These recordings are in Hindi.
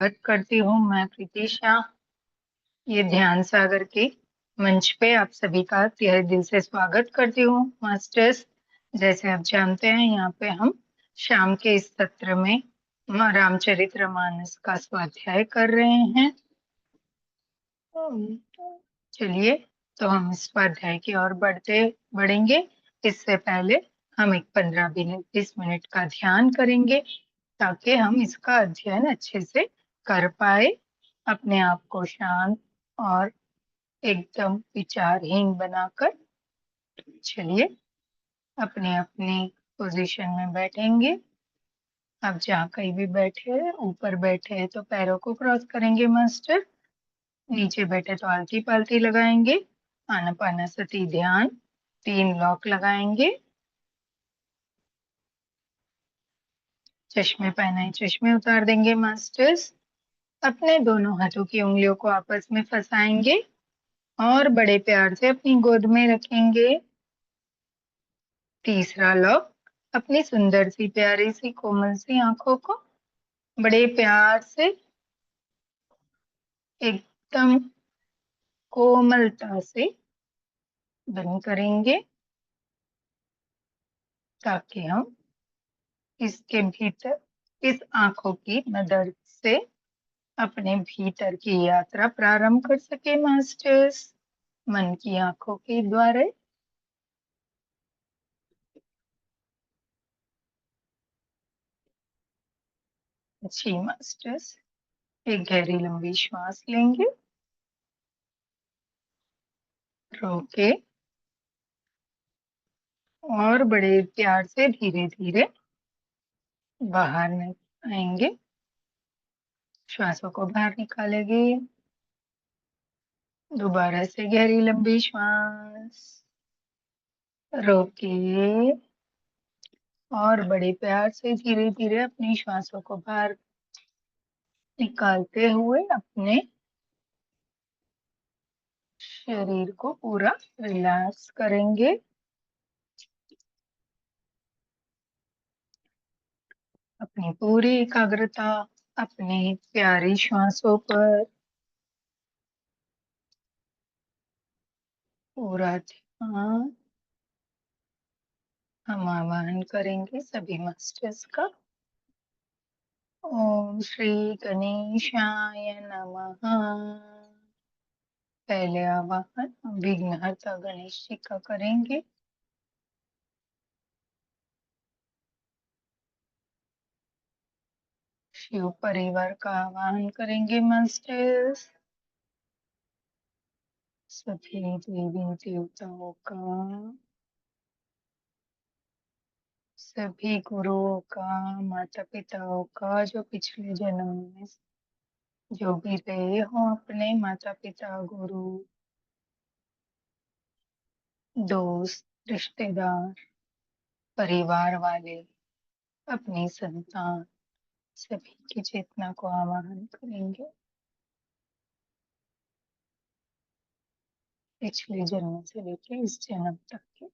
स्वागत करती हूँ मैं प्रीतिशा। ये ध्यान सागर के मंच पे आप सभी का तहे दिल से स्वागत करती हूँ मास्टर्स। जैसे आप जानते हैं, यहाँ पे हम शाम के इस सत्र में रामचरितमानस का स्वाध्याय कर रहे हैं। चलिए, तो हम इस स्वाध्याय की ओर बढ़ेंगे। इससे पहले हम एक 15-20 मिनट का ध्यान करेंगे, ताकि हम इसका अध्ययन अच्छे से कर पाए, अपने आप को शांत और एकदम विचारहीन बनाकर। चलिए, अपने अपने पोजीशन में बैठेंगे। आप जहाँ कहीं भी बैठे हैं, ऊपर बैठे हैं तो पैरों को क्रॉस करेंगे मास्टर, नीचे बैठे तो आलती पालती लगाएंगे, आनापानसति ध्यान 3 लॉक लगाएंगे। चश्मे पहनाए, चश्मे उतार देंगे मास्टर्स। अपने दोनों हाथों की उंगलियों को आपस में फंसाएंगे और बड़े प्यार से अपनी गोद में रखेंगे। तीसरा लॉक, अपनी सुंदर सी प्यारी सी कोमल सी आंखों को बड़े प्यार से एकदम कोमलता से बंद करेंगे, ताकि हम इसके भीतर इस आंखों की मदद से अपने भीतर की यात्रा प्रारंभ कर सके मास्टर्स, मन की आंखों के द्वारा। जी मास्टर्स, एक गहरी लंबी श्वास लेंगे, रोके और बड़े प्यार से धीरे धीरे बाहर आएंगे। श्वासों को बाहर निकालेंगे। दोबारा से गहरी लंबी श्वास, रोके और बड़े प्यार से धीरे धीरे अपनी श्वासों को बाहर निकालते हुए अपने शरीर को पूरा रिलैक्स करेंगे। अपनी पूरी एकाग्रता अपने प्यारी श्वासों पर, पूरा ध्यान हम आवाहन करेंगे सभी मास्टर्स का। ओम श्री गणेशाय नमः। पहले आवाहन हम विघ्नहर्ता गणेश जी का करेंगे। शिव परिवार का आवाहन करेंगे मास्टर्स। सभी देवी देवताओं का, सभी गुरुओं का, माता पिताओं का, जो पिछले जन्म में जो भी रहे हो, अपने माता पिता, गुरु, दोस्त, रिश्तेदार, परिवार वाले, अपनी संतान, सभी की चेतना को आवाहन करेंगे। पिछले जन्म से लेकर इस जन्म तक के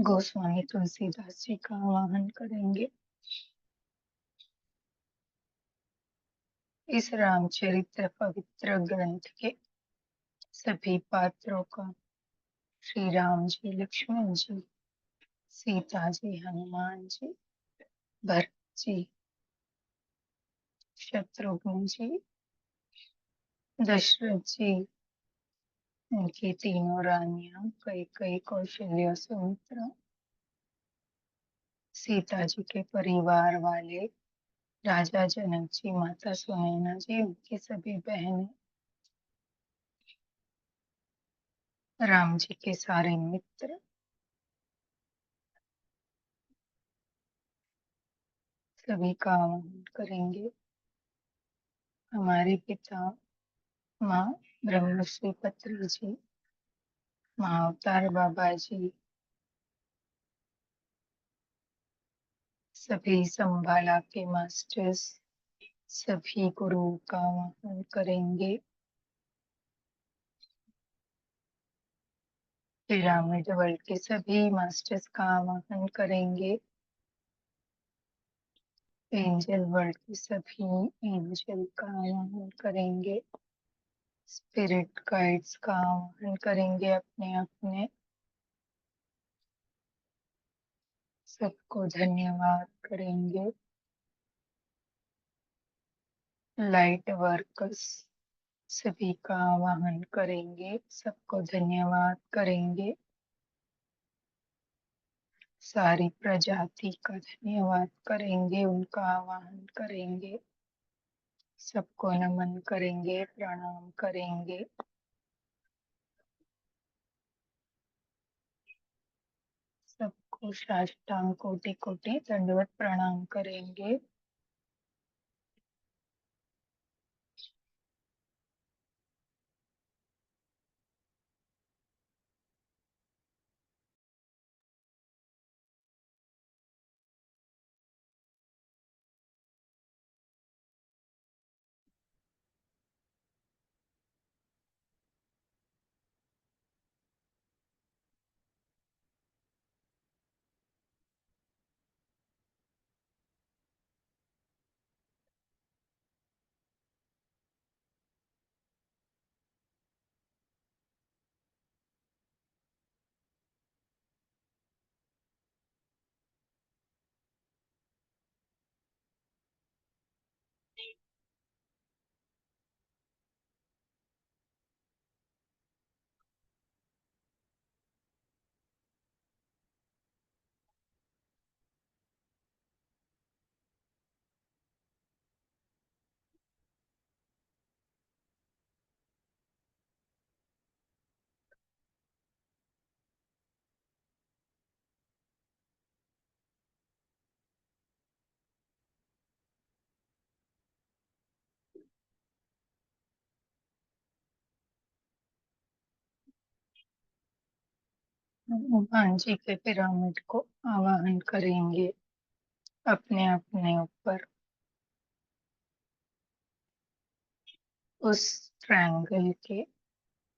गोस्वामी तुलसीदास जी का आवाहन करेंगे। इस रामचरित्र पवित्र ग्रंथ के सभी पात्रों का, श्री राम जी, लक्ष्मण जी, सीता जी, हनुमान जी, भरत जी, शत्रुघ्न जी, दशरथ जी, उनकी तीनों रानियां कैकेयी, कौशल्या, सुमित्रा, सीता जी के परिवार वाले राजा जनक जी, माता सुनैना जी, उनकी सभी बहनें, राम जी के सारे मित्र, सभी का आह्वान करेंगे। हमारे पिता माँ ब्रह्मश्री पत्री जी, माँ अवतार बाबा जी, सभी संभाला के मास्टर्स, सभी गुरु का आह्वान करेंगे। पिरामिड वर्ल्ड के सभी मास्टर्स का आह्वान करेंगे। एंजल वर्ल्ड के सभी एंजल का आह्वान करेंगे, स्पिरिट गाइड्स का आह्वान करेंगे, अपने अपने सबको धन्यवाद करेंगे। लाइट वर्कर्स सभी का आह्वान करेंगे, सबको धन्यवाद करेंगे। सारी प्रजाति का धन्यवाद करेंगे, उनका आह्वान करेंगे, सबको नमन करेंगे, प्रणाम करेंगे। सबको साष्टांग कोटि कोटि दंडवत प्रणाम करेंगे। हनुमान जी के पिरामिड को आवाहन करेंगे, अपने अपने ऊपर उस ट्रायंगल के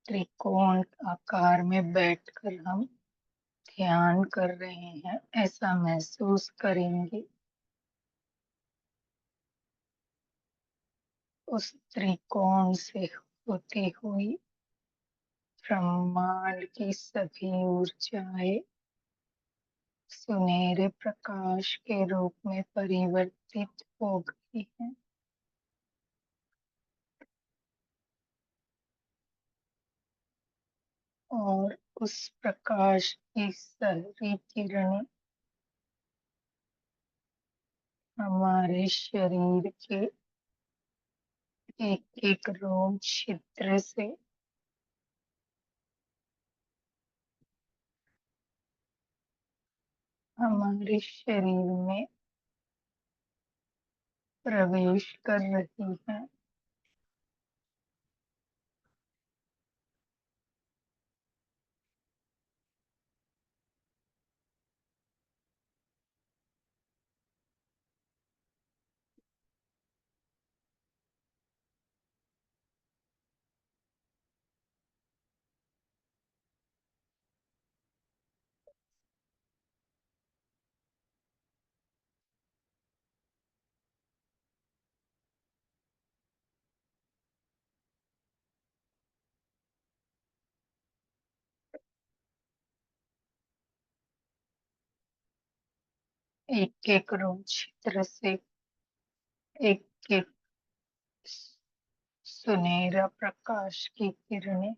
त्रिकोण आकार में बैठकर हम ध्यान कर रहे हैं, ऐसा महसूस करेंगे। उस त्रिकोण से होती हुई ब्रह्मांड की सभी ऊर्जाएं सुनहरे प्रकाश के रूप में परिवर्तित हो गई हैं और उस प्रकाश की सारी किरणें हमारे शरीर के एक एक रोम छिद्र से हमारे शरीर में प्रवेश कर रही है। एक एक रोम छिद्र से एक एक सुनहरा प्रकाश की किरणें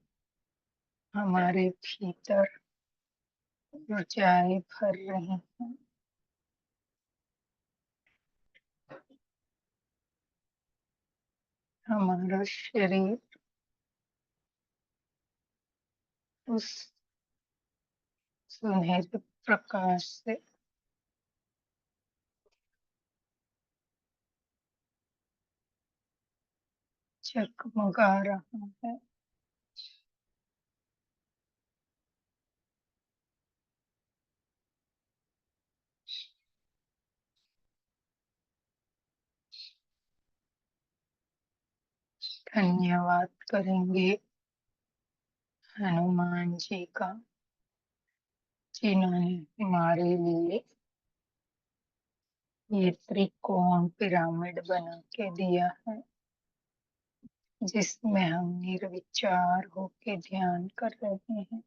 हमारे भीतर ऊर्जाएं भर रही हैं। हमारा शरीर उस सुनहरे प्रकाश से जगमगा रहा है। धन्यवाद करेंगे हनुमान जी का, जिन्होंने हमारे लिए ये त्रिकोण पिरामिड बना के दिया है, जिसमें हम निर्विचार होके ध्यान कर रहे हैं।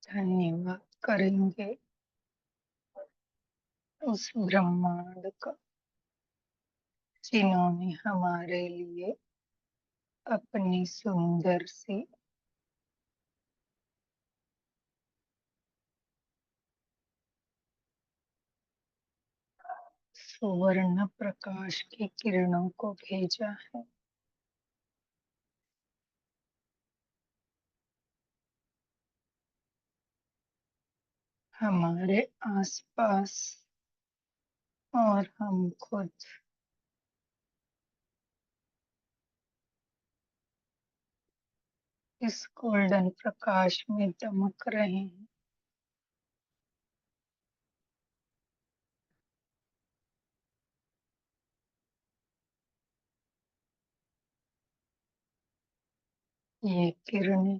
धन्यवाद करेंगे उस ब्रह्मांड का, जिन्होंने हमारे लिए अपनी सुंदर सी सुवर्ण प्रकाश की किरणों को भेजा है। हमारे आसपास और हम खुद इस गोल्डन प्रकाश में दमक रहे हैं। ये किरणें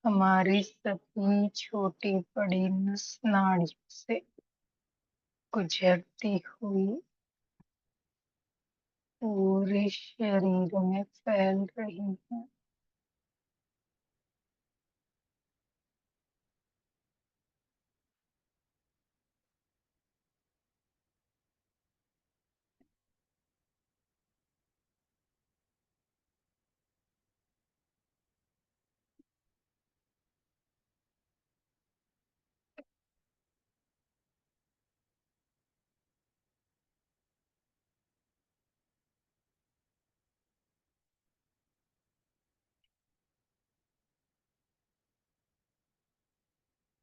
हमारी सभी छोटी बड़ी नस नाड़ियों से गुजरती हुई पूरे शरीर में फैल रही हैं।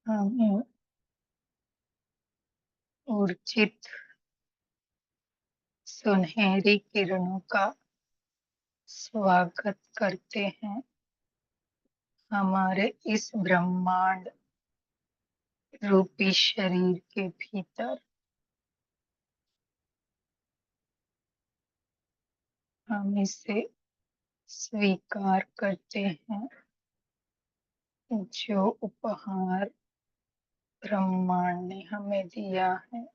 हम ऊर्जित सुनहरी किरणों का स्वागत करते हैं हमारे इस ब्रह्मांड रूपी शरीर के भीतर। हम इसे स्वीकार करते हैं, जो उपहार ब्रह्मांड ने हमें दिया है।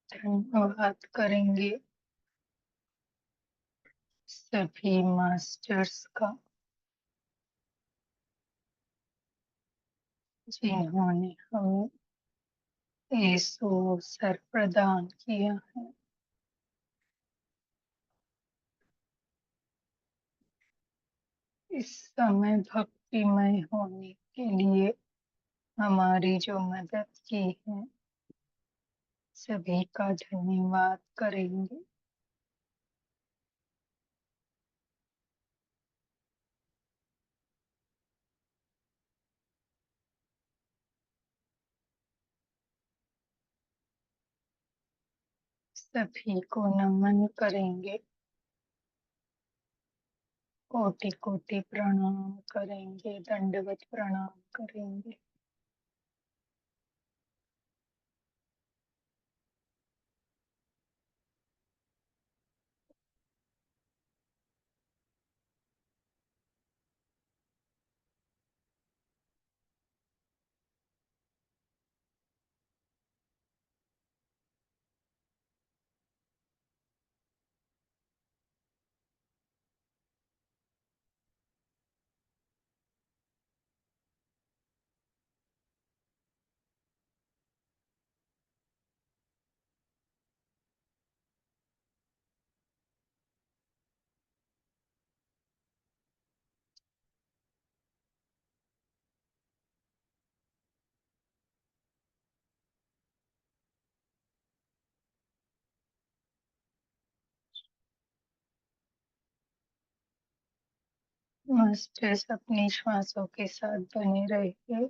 धन्यवाद करेंगे सभी मास्टर्स का, जिन्होंने हमें ये अवसर प्रदान किया है। इस समय भक्तिमय होने के लिए हमारी जो मदद की है, सभी का धन्यवाद करेंगे। सभी को नमन करेंगे, कोटि कोटि प्रणाम करेंगे, दंडवत प्रणाम करेंगे। मास्टर्स अपनी श्वासों के साथ बने रहिए।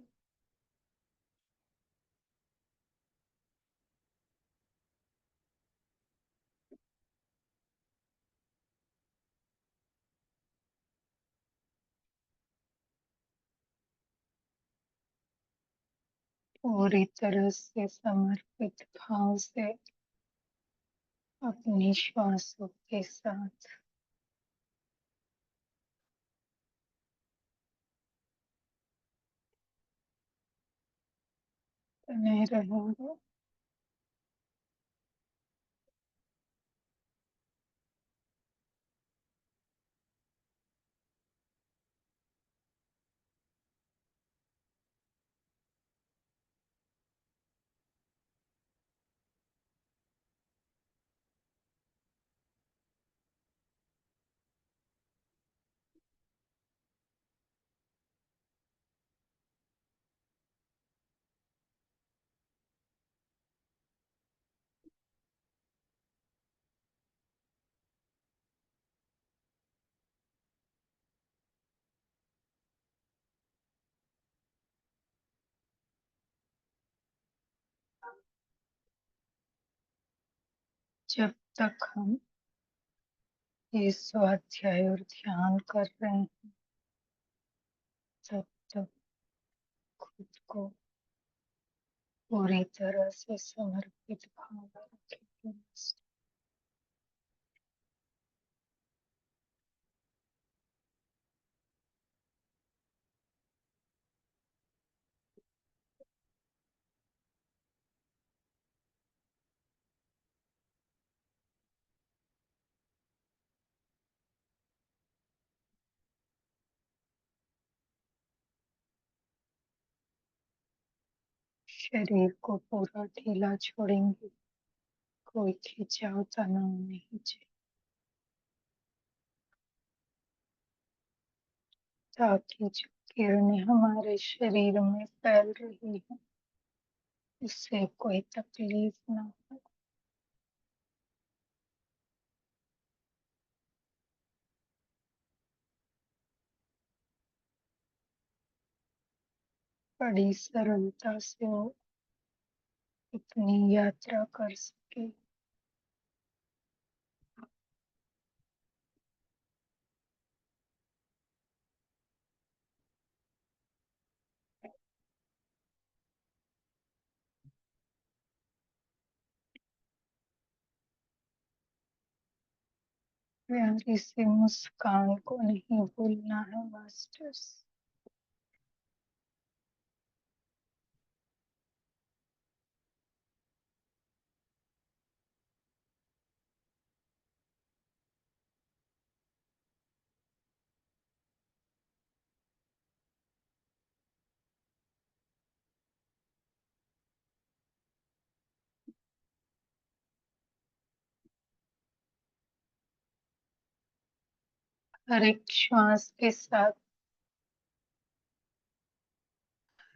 पूरी तरह से समर्पित भाव से अपनी श्वासों के साथ बने रहेंगे। जब तक हम ये स्वाध्याय और ध्यान कर रहे हैं, तब तक खुद को पूरी तरह से समर्पित भाव में रखेंगे। शरीर को पूरा ढीला छोड़ेंगे, कोई खिंचाव तनाव नहीं चाहिए, ताकि जो किरणें हमारे शरीर में फैल रही है उससे कोई तकलीफ ना हो। बड़ी सरलता से वो अपनी यात्रा कर सके। प्यारी सी मुस्कान को नहीं भूलना है मास्टर्स। हर एक श्वास के साथ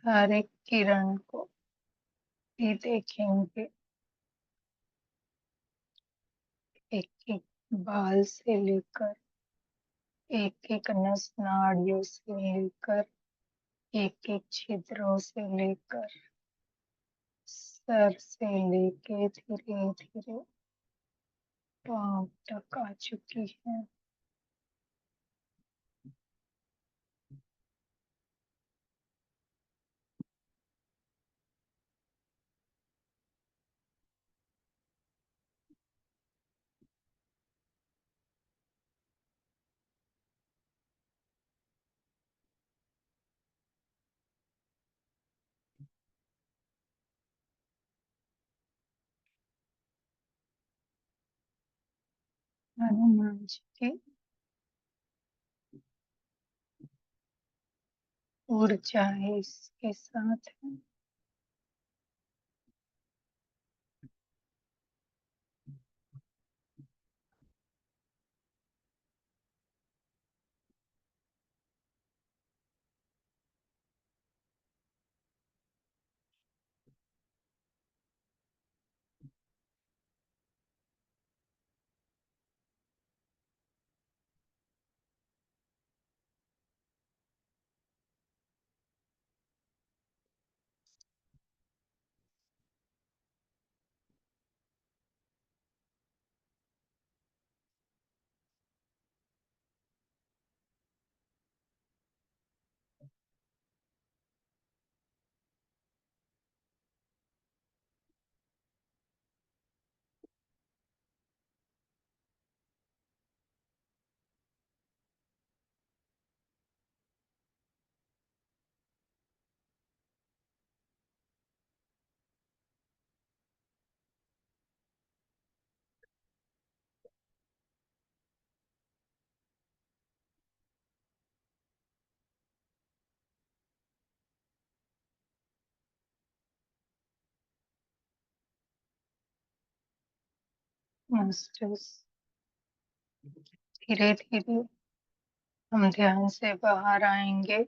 हर एक किरण को भी देखेंगे, एक एक बाल से लेकर एक एक नस नाड़ियों से लेकर एक एक छिद्रों से लेकर सर से लेके धीरे धीरे पांव तक आ चुकी है। हनुमान जी की ऊर्जा है इसके साथ है। मास्टर्स धीरे धीरे हम ध्यान से बाहर आएंगे।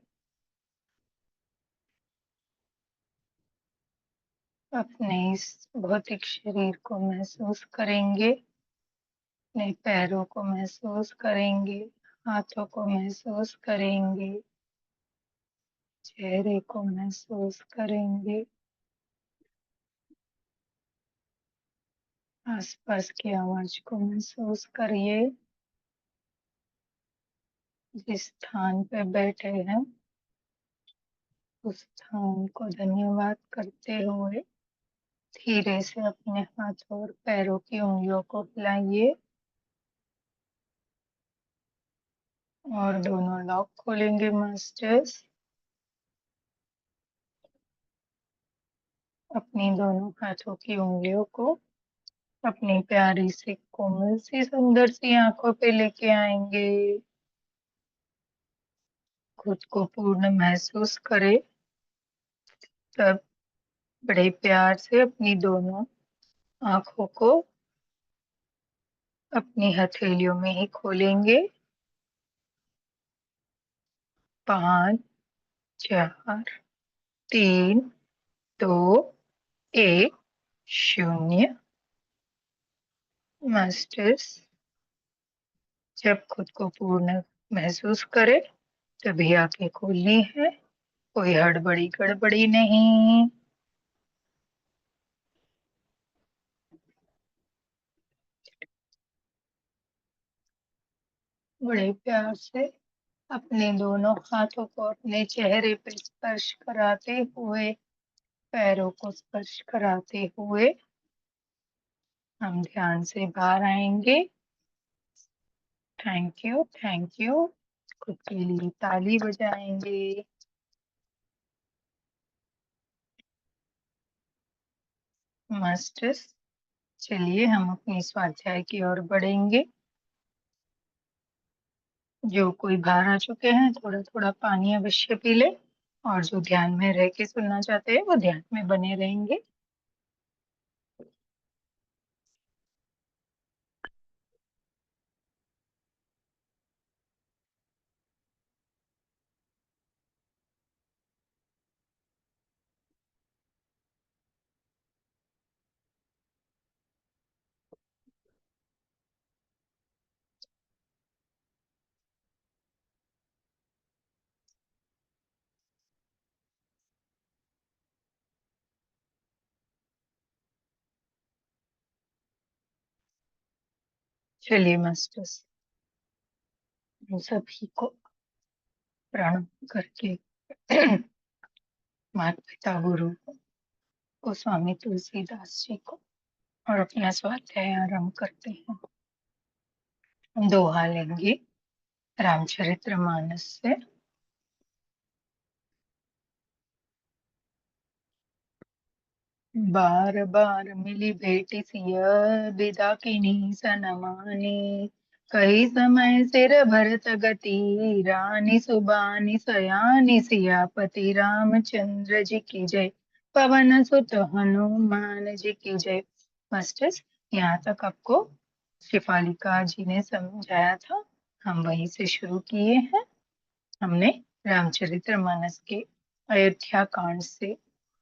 अपने इस भौतिक शरीर को महसूस करेंगे, अपने पैरों को महसूस करेंगे, हाथों को महसूस करेंगे, चेहरे को महसूस करेंगे, आसपास की आवाज को महसूस करिए। जिस स्थान पे बैठे हैं उस स्थान को धन्यवाद करते हुए धीरे से अपने हाथों और पैरों की उंगलियों को हिलाइए और दोनों लॉक खोलेंगे मास्टर्स। अपनी दोनों हाथों की उंगलियों को अपनी प्यारी सी कोमल सी सुंदर सी आंखों पे लेके आएंगे। खुद को पूर्ण महसूस करें। तब बड़े प्यार से अपनी दोनों आंखों को अपनी हथेलियों में ही खोलेंगे। 5, 4, 3, 2, 1, 0। मास्टर्स जब खुद को पूर्ण महसूस करे तभी आंखें खोलनी है, कोई हड़बड़ी गड़बड़ी नहीं। बड़े प्यार से अपने दोनों हाथों को अपने चेहरे पे स्पर्श कराते हुए, पैरों को स्पर्श कराते हुए हम ध्यान से बाहर आएंगे। Thank you, thank you. खुद के लिए ताली बजाएंगे। मास्टर्स चलिए हम अपनी स्वाध्याय की ओर बढ़ेंगे। जो कोई बाहर आ चुके हैं थोड़ा थोड़ा पानी अवश्य पी ले, और जो ध्यान में रह के सुनना चाहते हैं वो ध्यान में बने रहेंगे। चलिए मास्टर्स हम सभी को प्रणाम करके माता पिता गुरु को, स्वामी तुलसीदास जी को, और अपना स्वाध्याय आरंभ करते हैं। हम दोहा लेंगे रामचरितमानस से। बार बार मिली भेटी सिय, बिदा किन्हीं सन माने। कई समय सिर भरत गति, रानी सुबानी सयानी सियापति रामचंद्र जी की जय, पवन सुत हनुमान जी की जय। मास्टर्स यहाँ तक आपको शिफालिका जी ने समझाया था, हम वहीं से शुरू किए हैं। हमने रामचरितमानस के अयोध्या कांड से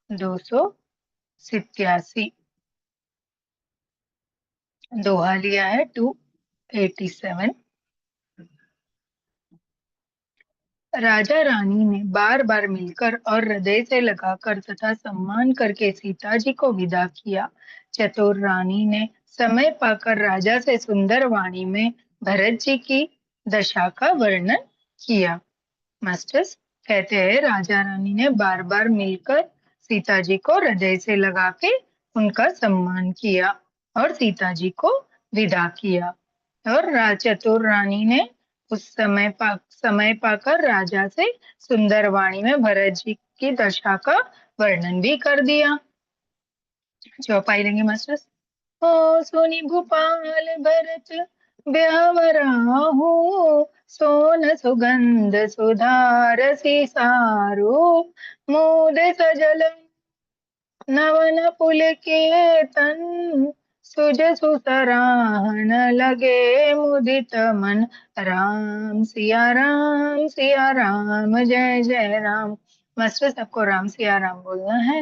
287 दोहा लिया है, 287। राजा रानी ने बार बार मिलकर और हृदय से लगाकर तथा सम्मान करके सीता जी को विदा किया। चतुर रानी ने समय पाकर राजा से सुंदर वाणी में भरत जी की दशा का वर्णन किया। मास्टर्स कहते हैं राजा रानी ने बार बार मिलकर सीता जी को हृदय से लगा के उनका सम्मान किया और सीता जी को विदा किया। और चतुर रानी ने उस समय पाकर राजा से सुंदर वाणी में भरत जी की दशा का वर्णन भी कर दिया। चौपाई लेंगे मास्टर्स। ओ सुनी भूपाल भरत ब्यावराहू, सोन सुगंध सुधारसी सारो, मोद सजल नवन पुलकेतन, सुजसु सराहन लगे मुदित मन। राम सिया राम जय जय राम। मास्टर सबको राम सिया राम बोलना है।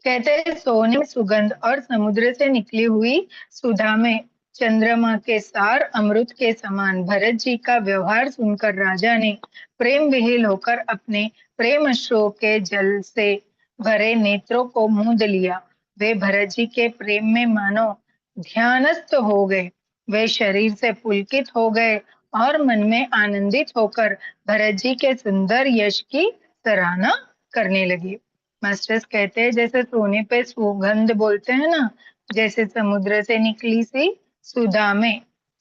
कहते हैं सोने में सुगंध और समुद्र से निकली हुई सुधा में चंद्रमा के सार अमृत के समान। भरत जी का व्यवहार सुनकर राजा ने प्रेम विहीन होकर अपने प्रेम अश्रुओं के जल से भरे नेत्रों को मूंद लिया। वे भरत जी के प्रेम में मानो ध्यानस्थ हो गए। वे शरीर से पुलकित हो गए और मन में आनंदित होकर भरत जी के सुंदर यश की सराहना करने लगे। मास्टर्स कहते हैं जैसे सोने पे सुगंध बोलते हैं ना, जैसे समुद्र से निकली सी सुधा में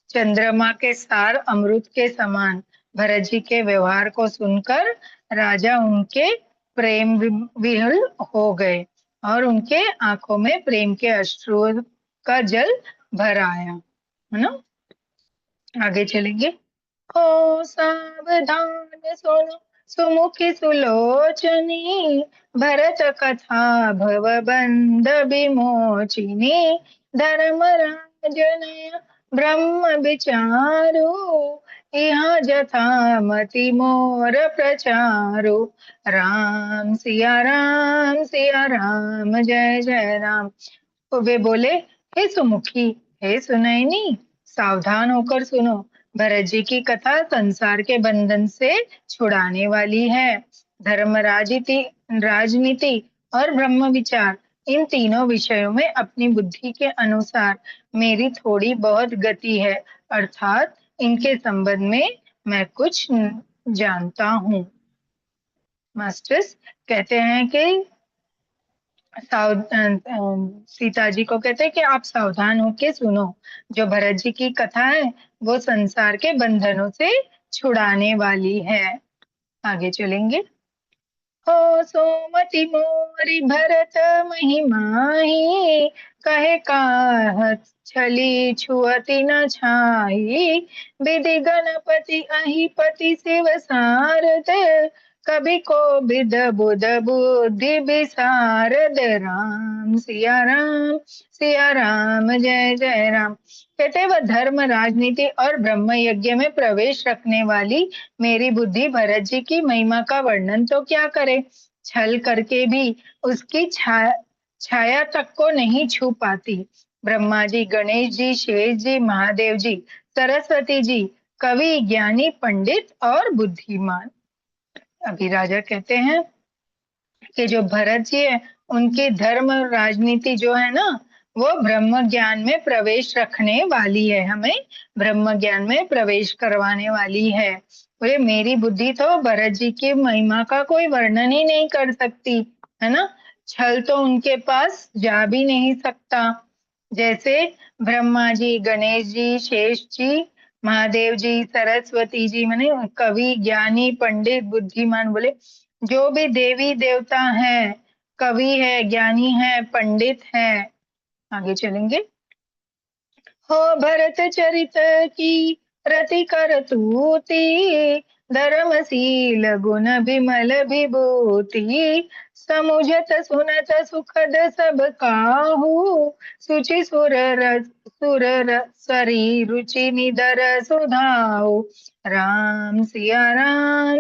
चंद्रमा के सार अमृत के समान। भरत जी के व्यवहार को सुनकर राजा उनके प्रेम विह्वल हो गए और उनके आंखों में प्रेम के अश्रुओं का जल भर आया, है ना। आगे चलेंगे। हो सावधान सुनो सुमुखी सुलोचनी, भरत कथा भव बंध विमोचिनी। धर्मराज नय ब्रह्म विचारु, यहाँ जथा मति मोर प्रचारु। राम सिया राम जय जय राम। तो वे बोले, हे सुमुखी, हे सुनैनी, सावधान होकर सुनो। भरत जी की कथा संसार के बंधन से छुड़ाने वाली है। धर्म, राजनीति और ब्रह्म विचार, इन तीनों विषयों में अपनी बुद्धि के अनुसार मेरी थोड़ी बहुत गति है, अर्थात इनके संबंध में मैं कुछ जानता हूँ। मास्टर्स कहते हैं कि सीता जी को कहते हैं कि आप सावधान होके सुनो। जो भरत जी की कथा है वो संसार के बंधनों से छुड़ाने वाली है। आगे चलेंगे। हो सोमति मोरी भरत महिमाही, कहे काहत छली छुअति न छाई। विधि गणपति अहिपति शिव सारद, कभी को विद बुध बुद्धि विसारद। सिया राम जय जय राम। कहते वह धर्म, राजनीति और ब्रह्म यज्ञ में प्रवेश रखने वाली मेरी बुद्धि भरत जी की महिमा का वर्णन तो क्या करे, छल करके भी उसकी छाया तक को नहीं छू पाती। ब्रह्मा जी, गणेश जी, शेष जी, महादेव जी, सरस्वती जी कवि, ज्ञानी, पंडित और बुद्धिमान। अभी राजा कहते हैं कि जो भरत जी है उनकी धर्म और राजनीति जो है ना, वो ब्रह्म ज्ञान में प्रवेश रखने वाली है, हमें ब्रह्म ज्ञान में प्रवेश करवाने वाली है। बोले मेरी बुद्धि तो भरत जी की महिमा का कोई वर्णन ही नहीं कर सकती, है ना। छल तो उनके पास जा भी नहीं सकता। जैसे ब्रह्मा जी, गणेश जी, शेष जी, महादेव जी, सरस्वती जी, माने कवि, ज्ञानी, पंडित, बुद्धिमान, बोले जो भी देवी देवता है, कवि है, ज्ञानी है, पंडित है। आगे चलेंगे। हो भरत चरित की रति कर तूती, धर्मशील गुण विमल विभूति। समुझत सुनत सुखद सब काहू, सुचि सुर सरी रुचि निदर सुधाऊ। सिया राम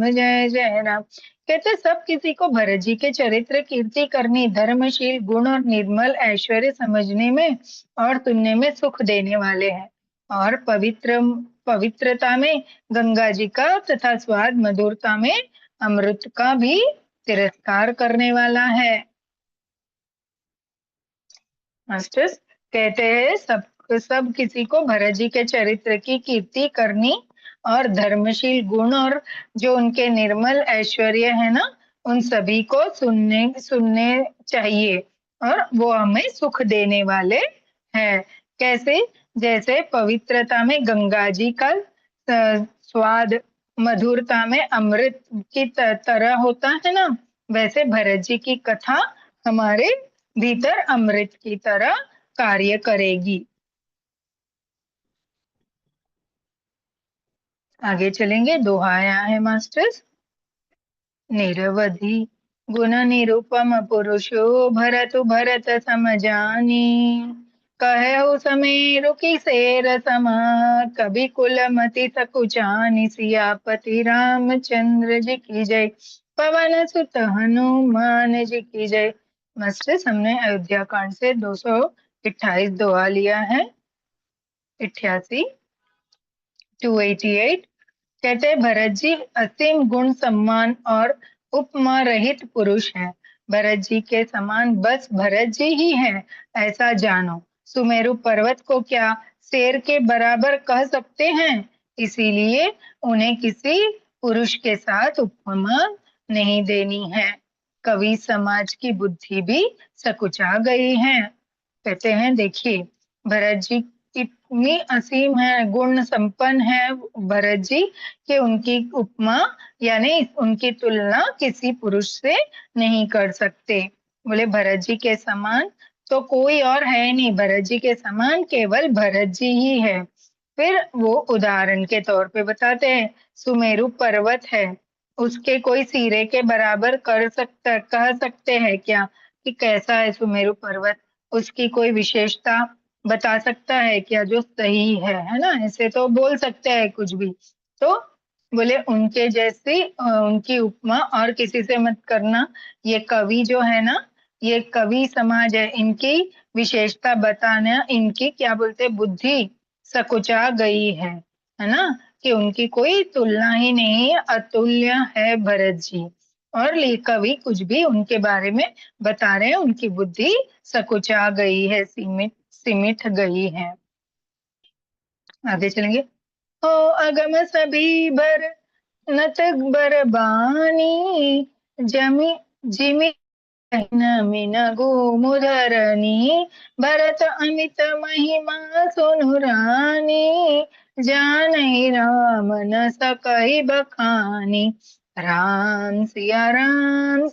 जय जय राम। कहते सब किसी को भरत जी के चरित्र कीर्ति करनी, धर्मशील गुण और निर्मल ऐश्वर्य समझने में और सुनने में सुख देने वाले हैं, और पवित्रता में गंगा जी का तथा स्वाद मधुरता में अमृत का भी तिरस्कार करने वाला है। मास्टर्स कहते हैं सब किसी को भरत जी के चरित्र की कीर्ति करनी और धर्मशील गुण और जो उनके निर्मल ऐश्वर्य है ना, उन सभी को सुनने सुनने चाहिए, और वो हमें सुख देने वाले हैं। कैसे? जैसे पवित्रता में गंगा जी का स्वाद, मधुरता में अमृत की तरह होता है ना, वैसे भरत जी की कथा हमारे भीतर अमृत की तरह कार्य करेगी। आगे चलेंगे। दोहा आया है मास्टर्स। निरवधि गुण निरूपम पुरुषो भरतु भरत सम जानी। कहु समेरु की सेर समा कवि कुल मति सकुचानी। सियापति रामचंद्र जी की जय, पवन सुत हनुमान जी की जय। मस्टर्स, हमने अयोध्या कांड से 228 दोहा लिया है। 88 288। कहते हैं भरत जी असीम गुण सम्मान और उपमा रहित पुरुष हैं। भरत जी के समान बस भरत जी ही हैं, ऐसा जानो। सुमेरु पर्वत को क्या शेर के बराबर कह सकते हैं? इसीलिए उन्हें किसी पुरुष के साथ उपमा नहीं देनी है। कवि समाज की बुद्धि भी सकुचा गई है। कहते हैं देखिए, भरत जी इतनी असीम है, गुण संपन्न है भरत जी, कि उनकी उपमा यानी उनकी तुलना किसी पुरुष से नहीं कर सकते। बोले भरत जी के समान तो कोई और है नहीं, भरत जी के समान केवल भरत जी ही है। फिर वो उदाहरण के तौर पे बताते हैं, सुमेरु पर्वत है, उसके कोई सिरे के बराबर कह सकते हैं क्या कि कैसा है सुमेरु पर्वत? उसकी कोई विशेषता बता सकता है क्या जो सही है ना? ऐसे तो बोल सकते हैं कुछ भी। तो बोले उनके जैसी उनकी उपमा और किसी से मत करना। ये कवि जो है ना, ये कवि समाज है, इनकी विशेषता बताना, इनकी क्या बोलते बुद्धि सकुचा गई है ना? कि उनकी कोई तुलना ही नहीं है, अतुल्य है भरत जी। और कवि कुछ भी उनके बारे में बता रहे हैं, उनकी बुद्धि सकुचा गई है, सिमिट गई है। आगे चलेंगे। हो अगम सभी बर नत बरबानी, जमी जिमि मिन गोमुदरनी। भरत अमित महिमा सुनु रानी, जानहि राम न सकहि बखानी। राम सिया राम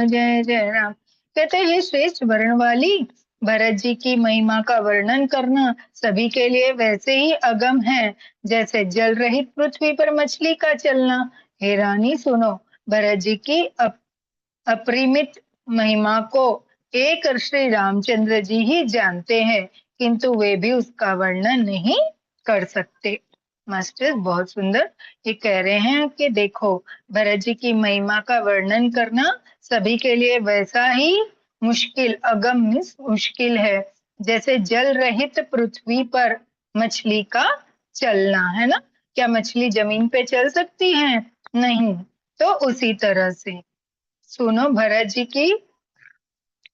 जय जय राम। कहते हैं श्रेष्ठ वर्ण वाली भरत जी की महिमा का वर्णन करना सभी के लिए वैसे ही अगम है जैसे जल रहित पृथ्वी पर मछली का चलना। हे रानी सुनो, भरत जी की अपरिमित महिमा को एक श्री रामचंद्र जी ही जानते हैं, किंतु वे भी उसका वर्णन नहीं कर सकते। मास्टर बहुत सुंदर ये कह रहे हैं कि देखो, भरत जी की महिमा का वर्णन करना सभी के लिए वैसा ही मुश्किल, अगम मीन्स मुश्किल है, जैसे जल रहित पृथ्वी पर मछली का चलना, है ना? क्या मछली जमीन पे चल सकती है? नहीं। तो उसी तरह से सुनो, भरत जी की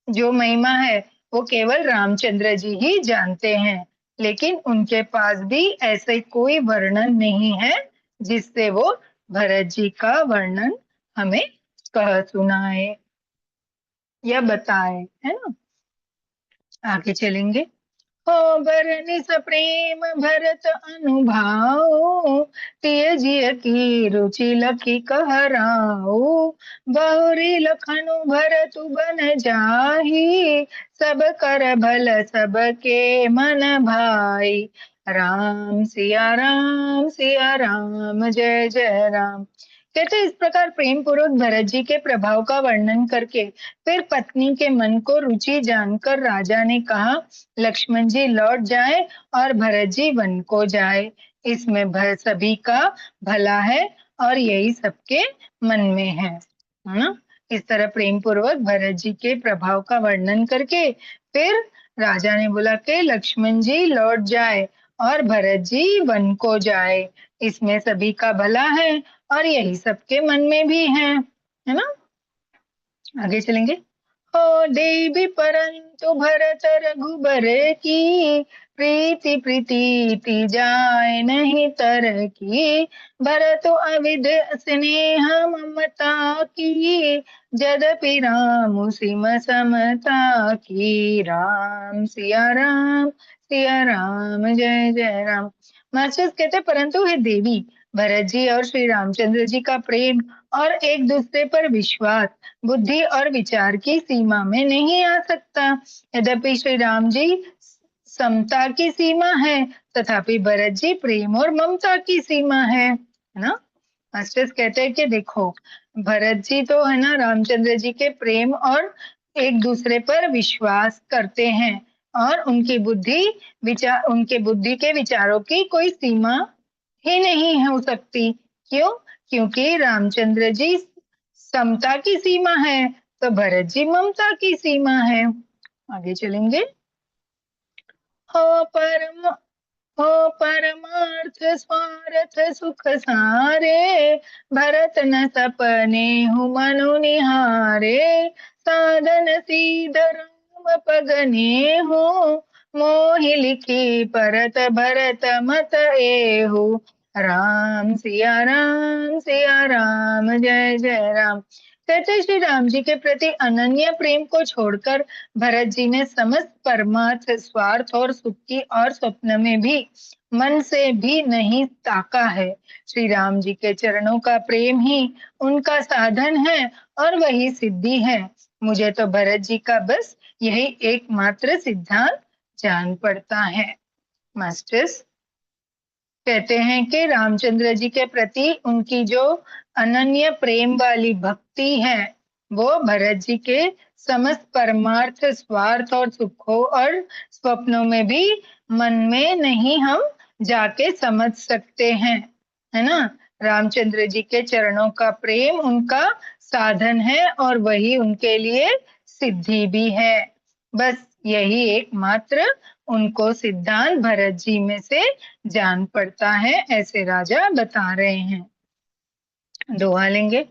जो महिमा है वो केवल रामचंद्र जी ही जानते हैं, लेकिन उनके पास भी ऐसे कोई वर्णन नहीं है जिससे वो भरत जी का वर्णन हमें कह सुनाए या बताए, है ना? आगे चलेंगे। हो बरनि सप्रेम भरत अनुभाव, तिय जिय की रुचि लखी कहराओ। बहुरी लखनु भरत बन जाहि, सब कर भल सब के मन भाई। सिया राम जय जय राम। कहते इस प्रकार प्रेम पूर्वक भरत जी के प्रभाव का वर्णन करके फिर पत्नी के मन को रुचि जानकर राजा ने कहा, लक्ष्मण जी लौट जाए और भरत जी वन को जाए, इसमें सभी का भला है और यही सबके मन में है ना? इस तरह प्रेम पूर्वक भरत जी के प्रभाव का वर्णन करके फिर राजा ने बोला कि लक्ष्मण जी लौट जाए और भरत जी वन को जाए, इसमें सभी का भला है और यही सबके मन में भी है ना? आगे चलेंगे। हो देवी परंतु भरत रघुबर की, प्रीति प्रीति जाय नहीं तर की। भरत अविध स्नेह ममता की, जदपि राम सिम समता की। सिया राम जय जय राम। मास्टर्स कहते परंतु हे देवी, भरत जी और श्री रामचंद्र जी का प्रेम और एक दूसरे पर विश्वास बुद्धि और विचार की सीमा में नहीं आ सकता। यद्यपि श्री राम जी समता की सीमा है, तथापि भरत जी प्रेम और ममता की सीमा है ना? मास्टर्स कहते हैं कि देखो, भरत जी तो है ना रामचंद्र जी के प्रेम और एक दूसरे पर विश्वास करते हैं, और उनके बुद्धि के विचारों की कोई सीमा ही नहीं हो सकती। क्यों? क्योंकि रामचंद्र जी समता की सीमा है, तो भरत जी ममता की सीमा है। आगे चलेंगे। हो परम हो परमार्थ स्वार्थ सुख सारे, भरत न सपने हूँ मनु निहारे, साधन सीध राम पगने हो, मोहि लिखी परत भरत मत एहु, राम सिया राम, जय जय राम। कहते श्री राम जी के प्रति अनन्य प्रेम को छोड़कर भरत जी ने समस्त परमार्थ, स्वार्थ और सुख की और स्वप्न में भी मन से भी नहीं ताका है। श्री राम जी के चरणों का प्रेम ही उनका साधन है और वही सिद्धि है। मुझे तो भरत जी का बस यही एकमात्र सिद्धांत जान पड़ता है। मास्टर्स कहते हैं कि रामचंद्र जी के प्रति उनकी जो अनन्य प्रेम वाली भक्ति है, वो भरत जी के समस्त परमार्थ, स्वार्थ और सुखों और स्वप्नों में भी मन में नहीं हम जाके समझ सकते हैं, है ना। रामचंद्र जी के चरणों का प्रेम उनका साधन है और वही उनके लिए सिद्धि भी है। बस यही एकमात्र उनको सिद्धांत भरत जी में से जान पड़ता है, ऐसे राजा बता रहे हैं। दोहा लेंगे।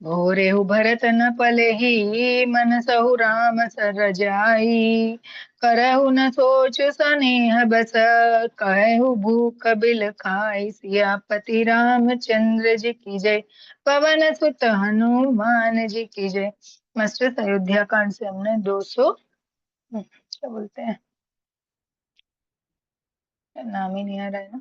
भोरेहु भरत न पलहि, मन सहु राम सर जाई, करहु न सोच सनेह बस, कहु भूख बिल खाई, सियापति रामचंद्र जी की जय, पवन सुत हनुमान जी की जय। मास्टर अयोध्या कांड से हमने 200 क्या बोलते हैं, नाम ही नहीं आ रहा है ना,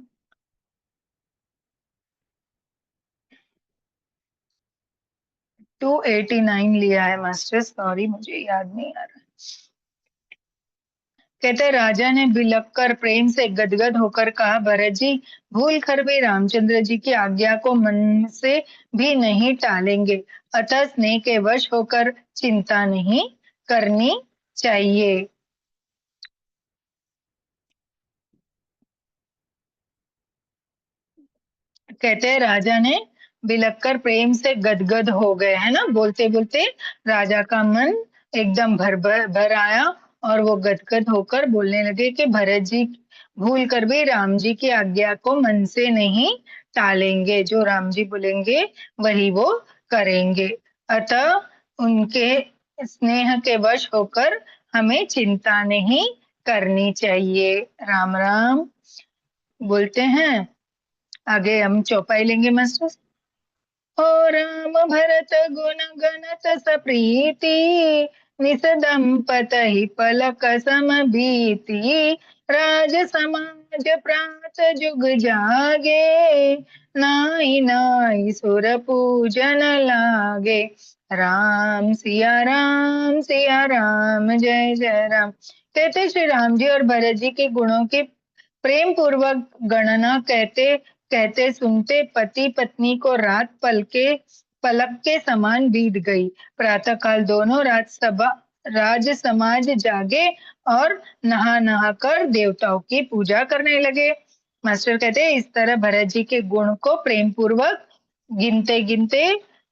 289 लिया है मास्टर, सॉरी मुझे याद नहीं आ रहा। कहते राजा ने बिलख कर प्रेम से गदगद होकर कहा, भरत जी भूल कर भी रामचंद्र जी की आज्ञा को मन से भी नहीं टालेंगे, अतः स्नेह के वश होकर चिंता नहीं करनी चाहिए। कहते हैं राजा ने बिलख कर प्रेम से गदगद हो गए, है ना, बोलते बोलते राजा का मन एकदम भर आया और वो गदगद होकर बोलने लगे कि भरत जी भूल कर भी राम जी की आज्ञा को मन से नहीं टालेंगे, जो राम जी बोलेंगे वही वो करेंगे, अतः उनके स्नेह के वश होकर हमें चिंता नहीं करनी चाहिए। राम राम बोलते हैं। आगे हम चौपाई लेंगे मास्टर। ओ राम भरत गुण गणत सप्रीति, निस दंपतहि पलक समभीति, राज समाज प्रात जुग जागे, नाई नाई सुर पूजन लागे, राम सिया राम, जय जय राम। कहते श्री राम जी और भरत जी के गुणों की प्रेम पूर्वक गणना कहते कहते सुनते पति पत्नी को रात पलक के समान बीत गई। प्रातः काल दोनों राज समाज जागे और नहा नहा कर देवताओं की पूजा करने लगे। मास्टर कहते हैं इस तरह भरत जी के गुण को प्रेम पूर्वक गिनते गिनते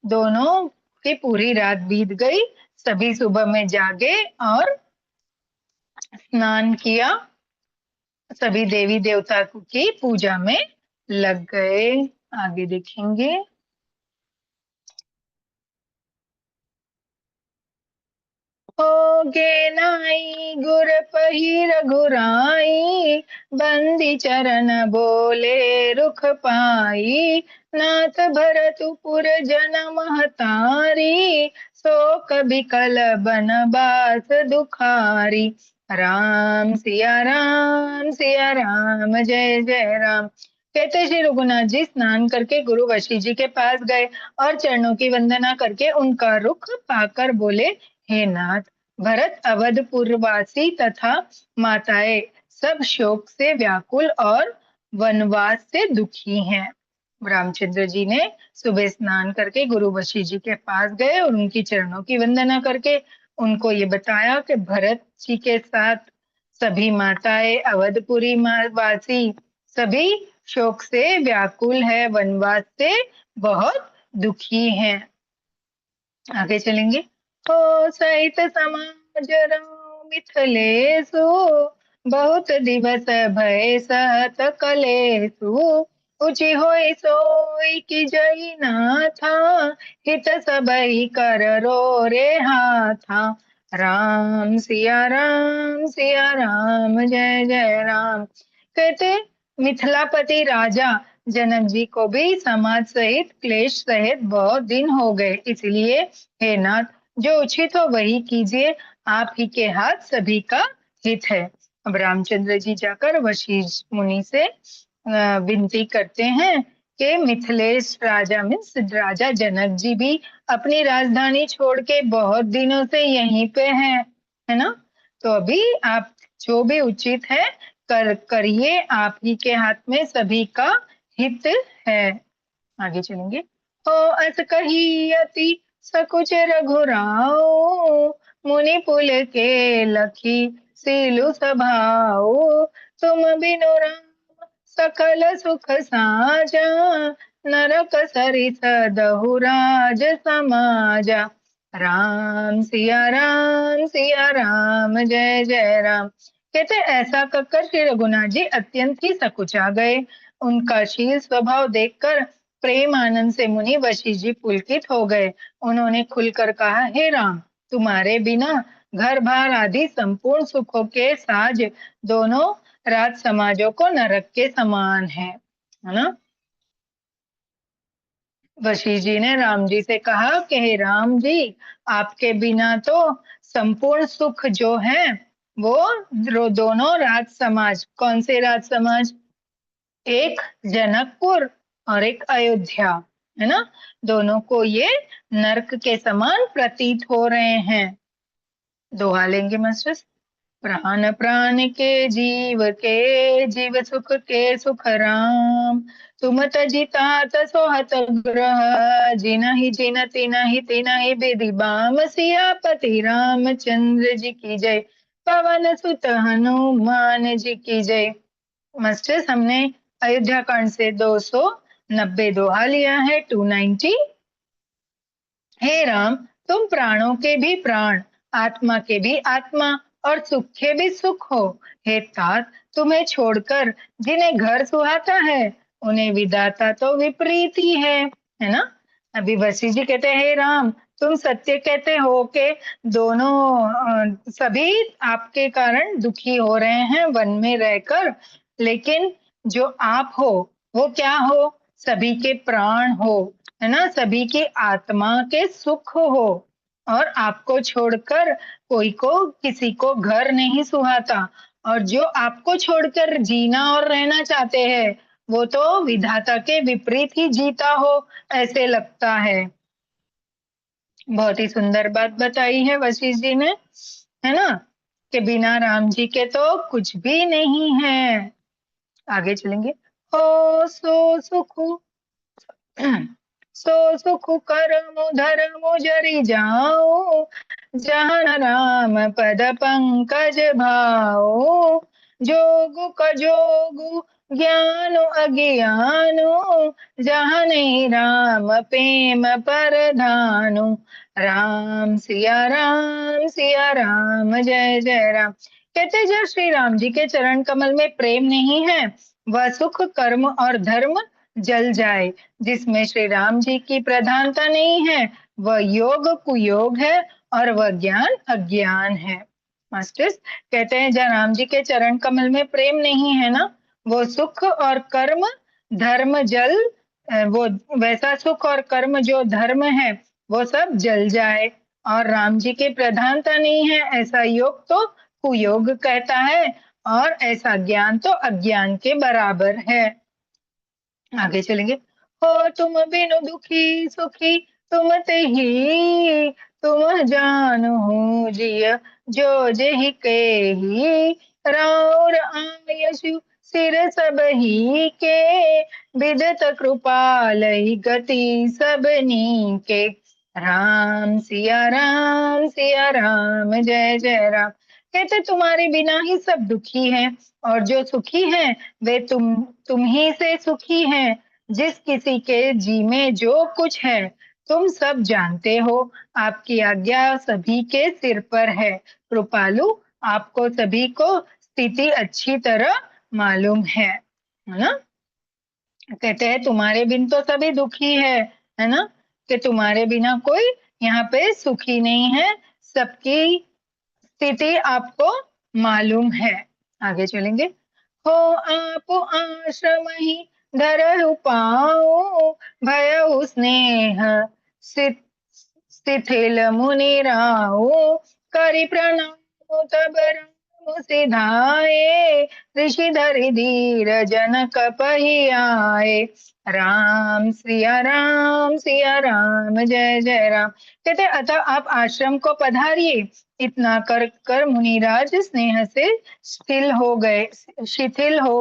दोनों की पूरी रात बीत गई। सभी सुबह में जागे और स्नान किया, सभी देवी देवता की पूजा में लग गए। आगे देखेंगे। होगे नाई गुर पही रघुराई, बंदी चरण बोले रुख पाई, नाथ भरतपुर जन महतारी, सो कभी कल बनवास दुखारी, सिया राम, जय जय राम। कहते श्री रघुनाथ जी स्नान करके गुरु वशी जी के पास गए और चरणों की वंदना करके उनका रुख पाकर बोले, हे नाथ, भरत अवधपुरवासी तथा माताएं सब शोक से व्याकुल और वनवास से दुखी हैं। रामचंद्र जी ने सुबह स्नान करके गुरु वशिष्ठ जी के पास गए और उनकी चरणों की वंदना करके उनको ये बताया कि भरत जी के साथ सभी माताएं अवधपुरी वासी सभी शोक से व्याकुल है, वनवास से बहुत दुखी हैं। आगे चलेंगे। हो सहित समाज मिथिलेशु, बहुत दिवस भय सहत कलेशु, ऊंची होई सोई की जई नाथा, हित सबई कर रो रे हाथा। राम सिया राम जय जय राम। कहते मिथिलापति राजा जनक जी को भी समाज सहित क्लेश सहित बहुत दिन हो गए, इसलिए हे नाथ जो उचित हो वही कीजिए, आप ही के हाथ सभी का हित है। अब रामचंद्र जी जाकर वशिष्ठ मुनि से विनती करते हैं कि मिथिलेश राजा मीन्स राजा जनक जी भी अपनी राजधानी छोड़ के बहुत दिनों से यहीं पे हैं, है ना। तो अभी आप जो भी उचित है करिए, आप ही के हाथ में सभी का हित है। आगे चलेंगे। हो अस कही अति सकुच रघुराओ, मुनि पुल के लखी सीलु सभाओ, तुम बिनु राम सकल सुख साजा, नरक सरिस दहु राज समाजा। राम सिया राम जय जय राम। कहते ऐसा कहकर श्री रघुनाथ जी अत्यंत ही सकुचा गए। उनका शील स्वभाव देखकर प्रेम आनंद से मुनि वशिष्ठ जी पुलकित हो गए। उन्होंने खुलकर कहा, हे राम, तुम्हारे बिना घर बार आदि संपूर्ण सुखों के साज दोनों राज समाजों को नरक के समान है ना। वशिष्ठ जी ने राम जी से कहा कि हे राम जी, आपके बिना तो संपूर्ण सुख जो है वो दोनों राज समाज, कौन से राज समाज, एक जनकपुर और एक अयोध्या, है ना, दोनों को ये नरक के समान प्रतीत हो रहे हैं। दोहा लेंगे मास्टर्स। प्राण प्राण के जीव सुख के सुख राम, तुम तजि तात सोहत ग्रह, जिनहि जिन तिनहि तिनहि विधि बाम, सियापति रामचंद्र जी की जय, पवन सुत हनुमान जी की जय। मास्टर्स हमने अयोध्या कांड से 290 दोहा लिया है, 290। हे राम, तुम प्राणों के भी प्राण, आत्मा के भी आत्मा और सुख के भी सुख हो। हे तात, तुम्हें छोड़कर जिन्हें घर सुहाता है उन्हें विधाता तो विपरीत ही है ना। अभी वशिष्ठ जी कहते हैं, हे राम, तुम सत्य कहते हो कि दोनों सभी आपके कारण दुखी हो रहे हैं वन में रहकर, लेकिन जो आप हो वो क्या हो, सभी के प्राण हो, है ना, सभी की आत्मा के सुख हो। और आपको छोड़कर कोई को किसी को घर नहीं सुहाता, और जो आपको छोड़कर जीना और रहना चाहते हैं वो तो विधाता के विपरीत ही जीता हो ऐसे लगता है। बहुत ही सुंदर बात बताई है वशिष्ठ जी ने, है ना, कि बिना राम जी के तो कुछ भी नहीं है। आगे चलेंगे। हो सो सुख सो सुख करमु धर्मु जरि जाओ, जहाँ राम पद पंकज भाओ, जोगु कजोगु ज्ञानु अज्ञानु, जहाँ नहीं राम प्रेम परधानु। सिया राम जय जय राम। कहते जब श्री राम जी के चरण कमल में प्रेम नहीं है, वह सुख कर्म और धर्म जल जाए। जिसमें श्री राम जी की प्रधानता नहीं है वह योग कुयोग है और वह ज्ञान अज्ञान है। मास्टर्स कहते हैं जब राम जी के चरण कमल में प्रेम नहीं है ना, वो सुख और कर्म धर्म जल, वो वैसा सुख और कर्म जो धर्म है वो सब जल जाए। और राम जी की प्रधानता नहीं है ऐसा योग तो कुयोग कहता है, और ऐसा ज्ञान तो अज्ञान के बराबर है। आगे चलेंगे। हो तुम बिनु दुखी सुखी तुम ते ही, तुम जानो जिय जो जेहि केहि, राउर आयसु सिर सब ही के, विदत कृपालई गति सबनी के। राम सिया राम जय जय राम। कहते तुम्हारे बिना ही सब दुखी हैं, और जो सुखी हैं वे तुम ही से सुखी हैं। जिस किसी के जी में जो कुछ है तुम सब जानते हो। आपकी आज्ञा सभी के सिर पर है। कृपालु, आपको सभी को स्थिति अच्छी तरह मालूम है ना। कहते हैं तुम्हारे बिन तो सभी दुखी है ना, कि तुम्हारे बिना कोई यहाँ पे सुखी नहीं है। सबकी स्थिति आपको मालूम है। आगे चलेंगे। हो आप आश्रम ही धरहु पाओ, भयउ स्नेह शिथिल मुनि राओ। करि प्रणाम तब राम सिधाए, ऋषि धरि धीर जनक पहि आए। सिया राम जय जय राम। कहते अतः आप आश्रम को पधारिए। इतना कर कर मुनिराज स्नेह से शिथिल हो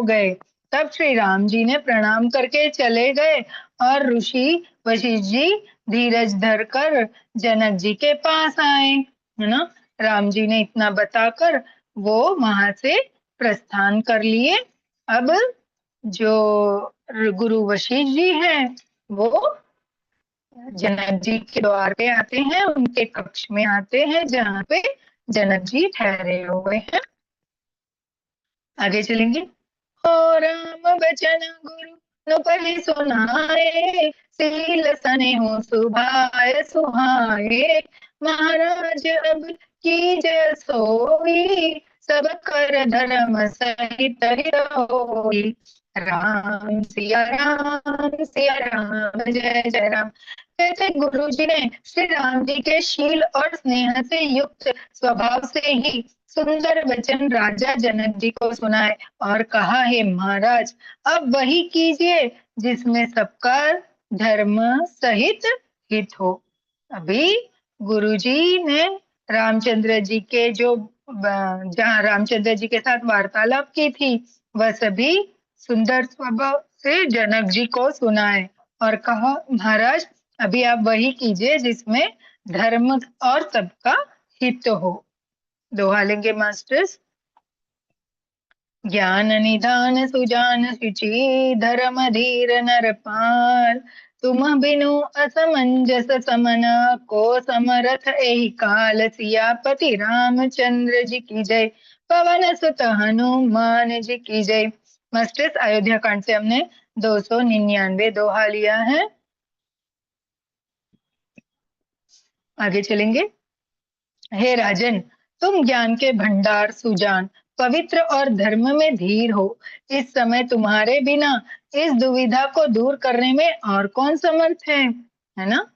गए। तब श्री राम जी ने प्रणाम करके चले गए, और ऋषि वशिष्ठ जी धीरज धरकर जनक जी के पास आए, है ना। राम जी ने इतना बताकर वो वहां से प्रस्थान कर लिए। अब जो गुरु वशिष्ठ जी हैं वो जनक जी के द्वार पे आते हैं, उनके कक्ष में आते हैं जहाँ पे जनक जी ठहरे हुए हैं। आगे चलेंगे। हो राम बचन गुरु नु पढ़े सुनाए, सील सने हो सुभाय सुहाए। महाराज अब की जय सोई, सब कर धर्म सहित हित होई। सिया राम जय जय राम। कहते गुरु जी ने श्री राम जी के शील और स्नेह से युक्त स्वभाव से ही सुंदर वचन राजा जनक जी को सुनाए, और कहा है महाराज अब वही कीजिए जिसमें सबका धर्म सहित हित हो। अभी गुरुजी ने रामचंद्र जी के जो जहाँ रामचंद्र जी के साथ वार्तालाप की थी वह सभी सुंदर स्वभाव से जनक जी को सुनाए, और कहा महाराज अभी आप वही कीजिए जिसमें धर्म और सबका हित हो। दोहा लेंगे मास्टर्स। ज्ञान निधान सुजान शुचि, धर्म धीर नरपाल। तुम बिनु असमंजस समन, को समरथ एहि काल। सियापति रामचंद्र जी की जय, पवन सुत हनुमान जी की जय। मास्टर्स अयोध्या कांड से हमने 299 दोहा लिया है। आगे चलेंगे। हे राजन, तुम ज्ञान के भंडार सुजान, पवित्र और धर्म में धीर हो। इस समय तुम्हारे बिना इस दुविधा को दूर करने में और कौन समर्थ है ना।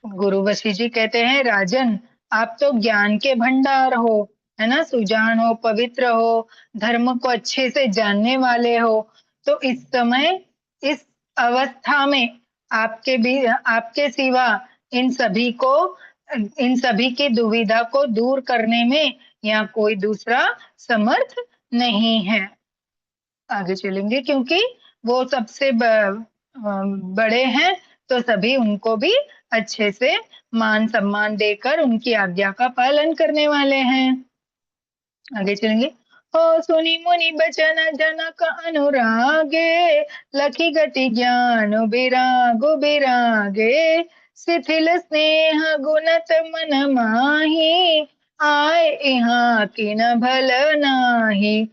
गुरु वशिष्ठ जी कहते हैं राजन, आप तो ज्ञान के भंडार हो, है ना, सुजान हो, पवित्र हो, धर्म को अच्छे से जानने वाले हो। तो इस समय इस अवस्था में आपके सिवा इन सभी को इन सभी की दुविधा को दूर करने में यहाँ कोई दूसरा समर्थ नहीं है। आगे चलेंगे। क्योंकि वो सबसे बड़े हैं तो सभी उनको भी अच्छे से मान सम्मान देकर उनकी आज्ञा का पालन करने वाले हैं। आगे चलेंगे। हो सुनी मुनि बचन जनक अनुरागे, लखी गति ज्ञान बिरागे। शिथिल स्नेह गुणत मन माही, आए यहाँ किन भल नाही।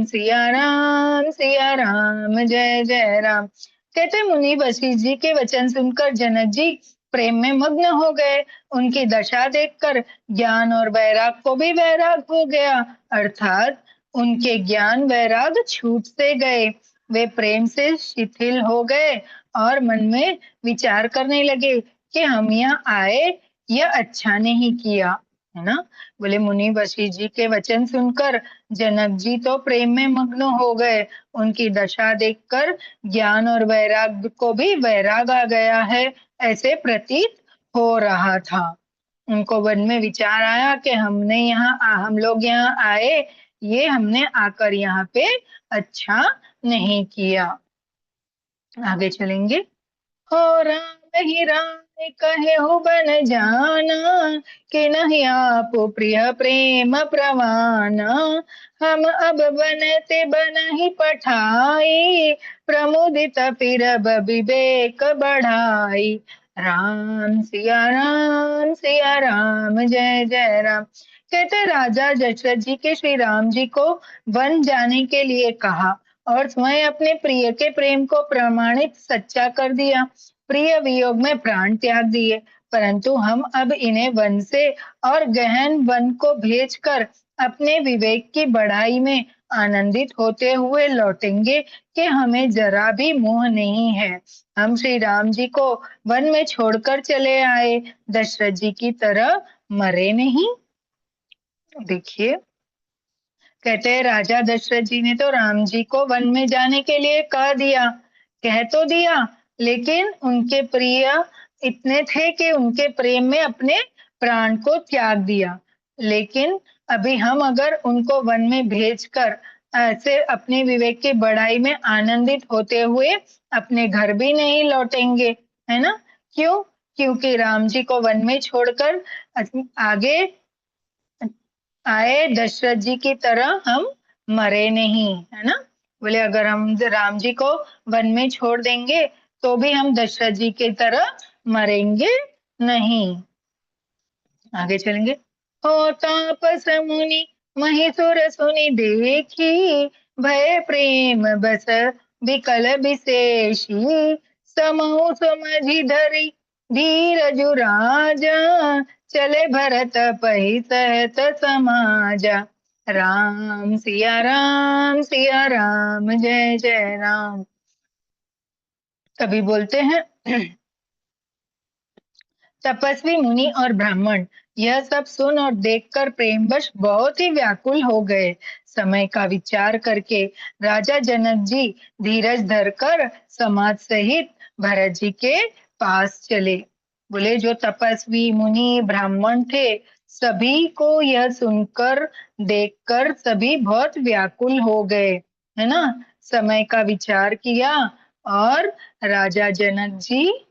सिया राम जय जय राम। कहते मुनि वशिष्ठ जी के वचन सुनकर जनक जी प्रेम में मग्न हो गए। उनकी दशा देखकर ज्ञान और वैराग को भी वैराग हो गया, अर्थात उनके ज्ञान वैराग छूट से गए। वे प्रेम से शिथिल हो गए और मन में विचार करने लगे कि हम यहाँ आए यह अच्छा नहीं किया, है ना। बोले मुनि वशिष्ठ जी के वचन सुनकर जनक जी तो प्रेम में मग्न हो गए। उनकी दशा देखकर ज्ञान और वैराग को भी वैराग आ गया है ऐसे प्रतीत हो रहा था। उनको मन में विचार आया कि हम लोग यहाँ आए, ये हमने आकर यहाँ पे अच्छा नहीं किया। आगे चलेंगे। हो राम ही राम कहे हो बन जाना, कि नहीं आप प्रिय प्रेम प्रवाना। हम अब बनते बन ही पठाई, प्रमुदित फिर अब विवेक बढ़ाई। सिया राम जय जय राम। कहते राजा दशरथ जी के श्री राम जी को वन जाने के लिए कहा और स्वयं अपने प्रिय के प्रेम को प्रमाणित सच्चा कर दिया। प्रिय वियोग में प्राण त्याग दिए, परंतु हम अब इन्हें वन से और गहन वन को भेजकर अपने विवेक की बढ़ाई में आनंदित होते हुए लौटेंगे कि हमें जरा भी मोह नहीं है। हम श्री राम जी को वन में छोड़कर चले आए, दशरथ जी की तरह मरे नहीं। देखिए, कहते हैं राजा दशरथ जी ने तो राम जी को वन में जाने के लिए कह तो दिया, लेकिन उनके प्रिय इतने थे कि उनके प्रेम में अपने प्राण को त्याग दिया। लेकिन अभी हम अगर उनको वन में भेजकर ऐसे अपने विवेक की बढ़ाई में आनंदित होते हुए अपने घर भी नहीं लौटेंगे, है ना? क्यों? क्योंकि राम जी को वन में छोड़कर आगे आए दशरथ जी की तरह हम मरे नहीं, है ना? बोले अगर हम राम जी को वन में छोड़ देंगे तो भी हम दशरथ जी की तरह मरेंगे नहीं। आगे चलेंगे। हो तापस मुनि महिसुर सुनि देखी, भय प्रेम बस विकल विशेषी। समहु समझि धरि धीरज राजा, चले भरत पहि सहत समाजा। सिया राम जय जय राम। कभी बोलते हैं तपस्वी मुनि और ब्राह्मण यह सब सुन और देखकर प्रेमवश बहुत ही व्याकुल हो गए। समय का विचार करके राजा जनक जी धीरज धरकर समाज सहित भरत जी के पास चले। बोले जो तपस्वी मुनि ब्राह्मण थे, सभी को यह सुनकर देखकर सभी बहुत व्याकुल हो गए, है ना? समय का विचार किया और राजा जनक जी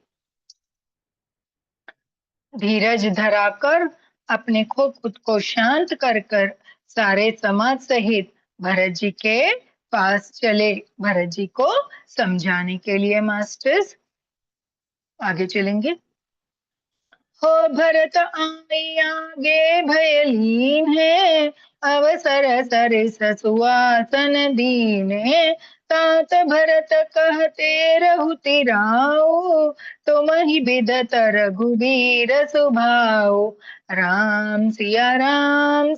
धीरज धराकर अपने को खुद को शांत कर कर सारे समाज सहित भरत जी के पास चले, भरत जी को समझाने के लिए। मास्टर्स आगे चलेंगे। हो भरत आई आगे भयलीन है, अवसर सरिस सुवासन दीने। तात भरत कहते रहुति राऊ, तुम ही बिदत रघुबीर सुभाऊ। सिया राम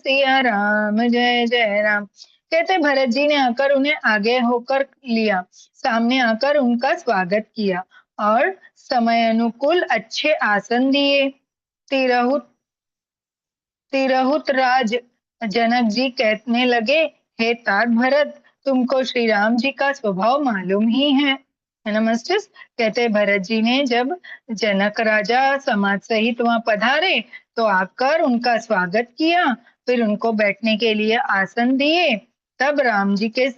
जय जय राम। कहते भरत जी ने आकर उन्हें आगे होकर लिया, सामने आकर उनका स्वागत किया और समय अनुकूल अच्छे आसन दिए। तिरहुत तिरहुत राज जनक जी कहने लगे, हे तात भरत, तुमको श्री राम जी का स्वभाव मालूम ही है ना मास्टर्स? कहते भरत जी ने जब जनक राजा समाज सहित वहां पधारे तो आकर उनका स्वागत किया, फिर उनको बैठने के लिए आसन दिए। तब राम जी के